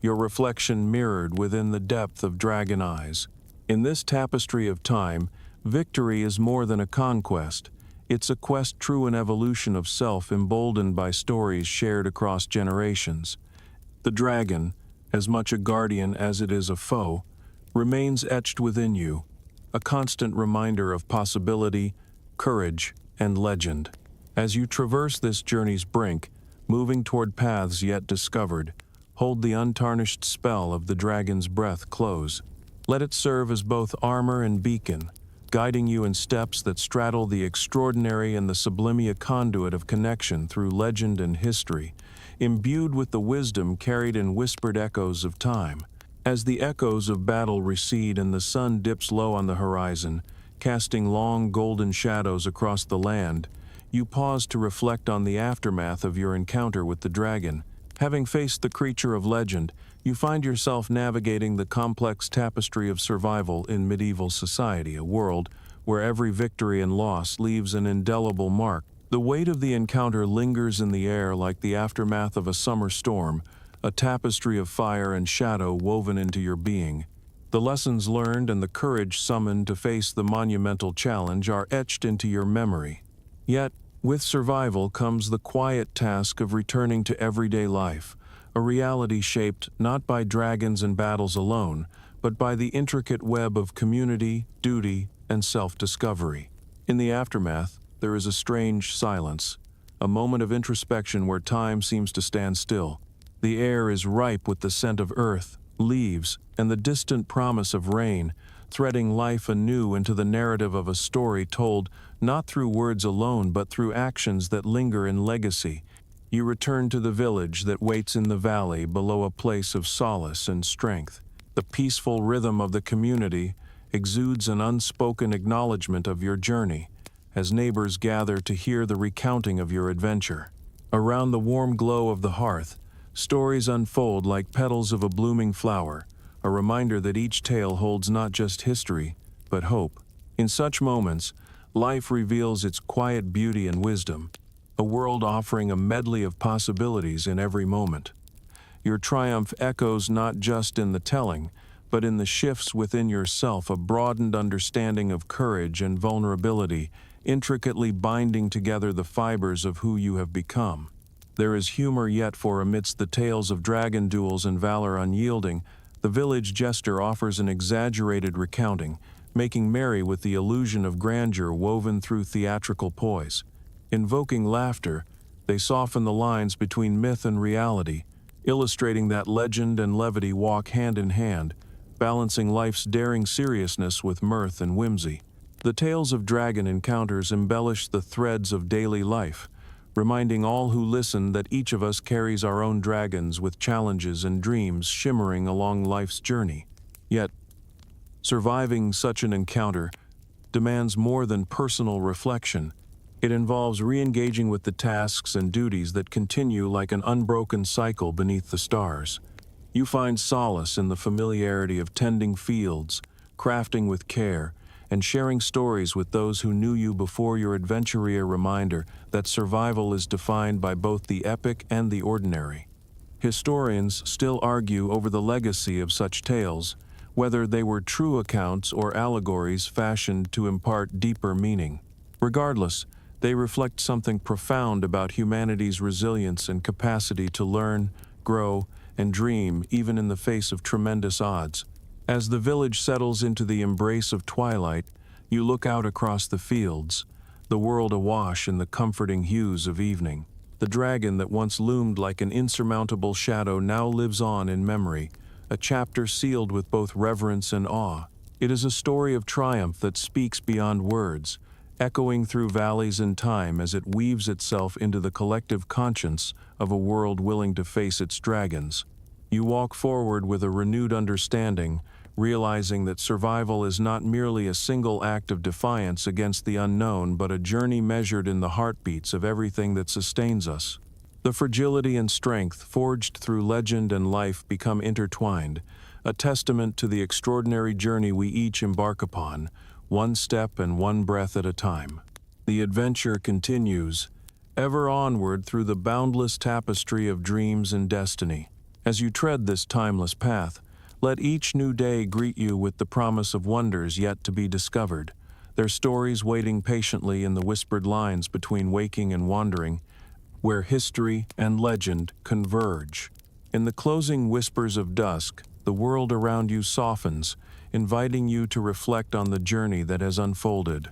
your reflection mirrored within the depth of dragon eyes. In this tapestry of time, Victory is more than a conquest. It's a quest true an evolution of self emboldened by stories shared across generations. The dragon, as much a guardian as it is a foe, remains etched within you, a constant reminder of possibility, courage, and legend. As you traverse this journey's brink, moving toward paths yet discovered, hold the untarnished spell of the dragon's breath close. Let it serve as both armor and beacon, guiding you in steps that straddle the extraordinary and the sublime, a conduit of connection through legend and history, imbued with the wisdom carried in whispered echoes of time. As the echoes of battle recede and the sun dips low on the horizon, casting long golden shadows across the land, you pause to reflect on the aftermath of your encounter with the dragon. Having faced the creature of legend, you find yourself navigating the complex tapestry of survival in medieval society, a world where every victory and loss leaves an indelible mark. The weight of the encounter lingers in the air like the aftermath of a summer storm, a tapestry of fire and shadow woven into your being. The lessons learned and the courage summoned to face the monumental challenge are etched into your memory. Yet, with survival comes the quiet task of returning to everyday life, a reality shaped not by dragons and battles alone, but by the intricate web of community, duty, and self-discovery. In the aftermath, there is a strange silence, a moment of introspection where time seems to stand still. The air is ripe with the scent of earth, leaves, and the distant promise of rain, threading life anew into the narrative of a story told not through words alone but through actions that linger in legacy. You return to the village that waits in the valley below, a place of solace and strength. The peaceful rhythm of the community exudes an unspoken acknowledgement of your journey, as neighbors gather to hear the recounting of your adventure. Around the warm glow of the hearth, stories unfold like petals of a blooming flower, a reminder that each tale holds not just history, but hope. In such moments, life reveals its quiet beauty and wisdom, a world offering a medley of possibilities in every moment. Your triumph echoes not just in the telling, but in the shifts within yourself, a broadened understanding of courage and vulnerability, intricately binding together the fibers of who you have become. There is humor yet, for amidst the tales of dragon duels and valor unyielding, the village jester offers an exaggerated recounting, making merry with the illusion of grandeur woven through theatrical poise. Invoking laughter, they soften the lines between myth and reality, illustrating that legend and levity walk hand in hand, balancing life's daring seriousness with mirth and whimsy. The tales of dragon encounters embellish the threads of daily life, reminding all who listen that each of us carries our own dragons with challenges and dreams shimmering along life's journey. Yet, surviving such an encounter demands more than personal reflection. It involves re-engaging with the tasks and duties that continue like an unbroken cycle beneath the stars. You find solace in the familiarity of tending fields, crafting with care, and sharing stories with those who knew you before your adventure, a reminder that survival is defined by both the epic and the ordinary. Historians still argue over the legacy of such tales, whether they were true accounts or allegories fashioned to impart deeper meaning. Regardless, they reflect something profound about humanity's resilience and capacity to learn, grow, and dream even in the face of tremendous odds. As the village settles into the embrace of twilight, you look out across the fields, the world awash in the comforting hues of evening. The dragon that once loomed like an insurmountable shadow now lives on in memory, a chapter sealed with both reverence and awe. It is a story of triumph that speaks beyond words, echoing through valleys and time as it weaves itself into the collective conscience of a world willing to face its dragons. You walk forward with a renewed understanding, realizing that survival is not merely a single act of defiance against the unknown, but a journey measured in the heartbeats of everything that sustains us. The fragility and strength forged through legend and life become intertwined, a testament to the extraordinary journey we each embark upon, one step and one breath at a time. The adventure continues, ever onward through the boundless tapestry of dreams and destiny. As you tread this timeless path, let each new day greet you with the promise of wonders yet to be discovered, their stories waiting patiently in the whispered lines between waking and wandering, where history and legend converge. In the closing whispers of dusk, the world around you softens, inviting you to reflect on the journey that has unfolded.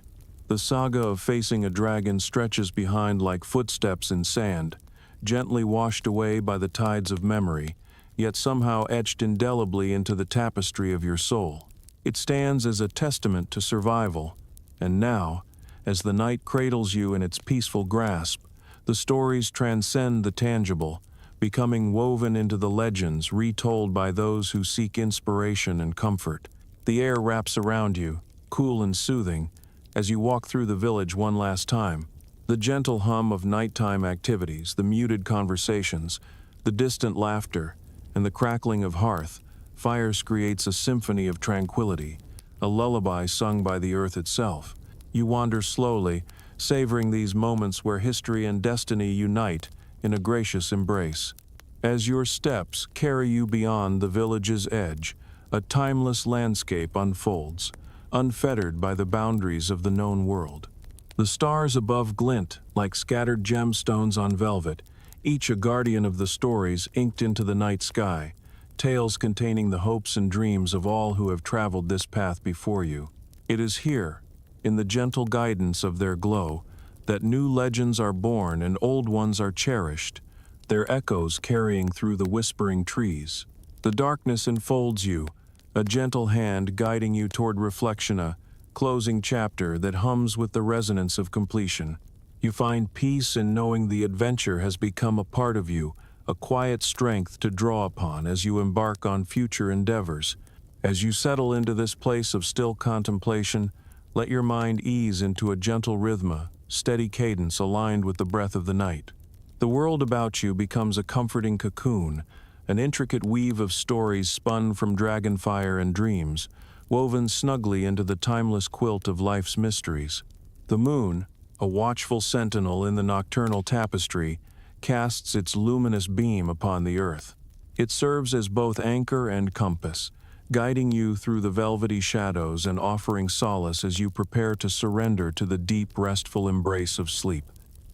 The saga of facing a dragon stretches behind like footsteps in sand, gently washed away by the tides of memory, yet somehow etched indelibly into the tapestry of your soul. It stands as a testament to survival, and now, as the night cradles you in its peaceful grasp, the stories transcend the tangible, becoming woven into the legends retold by those who seek inspiration and comfort. The air wraps around you, cool and soothing, as you walk through the village one last time. The gentle hum of nighttime activities, the muted conversations, the distant laughter, and the crackling of hearth fires creates a symphony of tranquility, a lullaby sung by the earth itself. You wander slowly, savoring these moments where history and destiny unite in a gracious embrace. As your steps carry you beyond the village's edge, a timeless landscape unfolds, unfettered by the boundaries of the known world. The stars above glint like scattered gemstones on velvet, each a guardian of the stories inked into the night sky, tales containing the hopes and dreams of all who have traveled this path before you. It is here, in the gentle guidance of their glow, that new legends are born and old ones are cherished, their echoes carrying through the whispering trees. The darkness enfolds you, a gentle hand guiding you toward reflection, a closing chapter that hums with the resonance of completion. You find peace in knowing the adventure has become a part of you, a quiet strength to draw upon as you embark on future endeavors. As you settle into this place of still contemplation, let your mind ease into a gentle rhythm, steady cadence aligned with the breath of the night. The world about you becomes a comforting cocoon, an intricate weave of stories spun from dragonfire and dreams, woven snugly into the timeless quilt of life's mysteries. The moon, a watchful sentinel in the nocturnal tapestry, casts its luminous beam upon the earth. It serves as both anchor and compass, guiding you through the velvety shadows and offering solace as you prepare to surrender to the deep, restful embrace of sleep.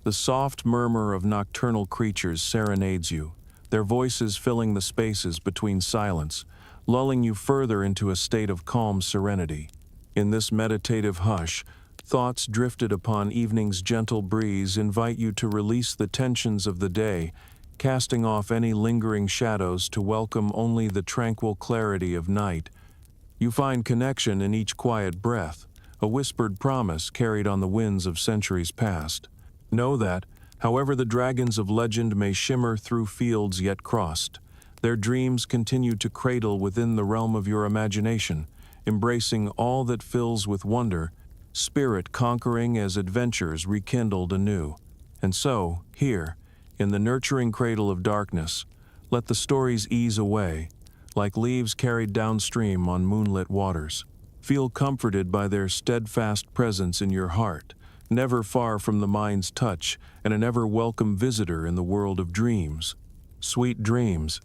The soft murmur of nocturnal creatures serenades you, their voices filling the spaces between silence, lulling you further into a state of calm serenity. In this meditative hush, thoughts drifted upon evening's gentle breeze invite you to release the tensions of the day, casting off any lingering shadows to welcome only the tranquil clarity of night. You find connection in each quiet breath, a whispered promise carried on the winds of centuries past. Know that, however the dragons of legend may shimmer through fields yet crossed, their dreams continue to cradle within the realm of your imagination, embracing all that fills with wonder, spirit conquering as adventures rekindled anew. And so, here, in the nurturing cradle of darkness, let the stories ease away, like leaves carried downstream on moonlit waters. Feel comforted by their steadfast presence in your heart, never far from the mind's touch and an ever-welcome visitor in the world of dreams. Sweet dreams.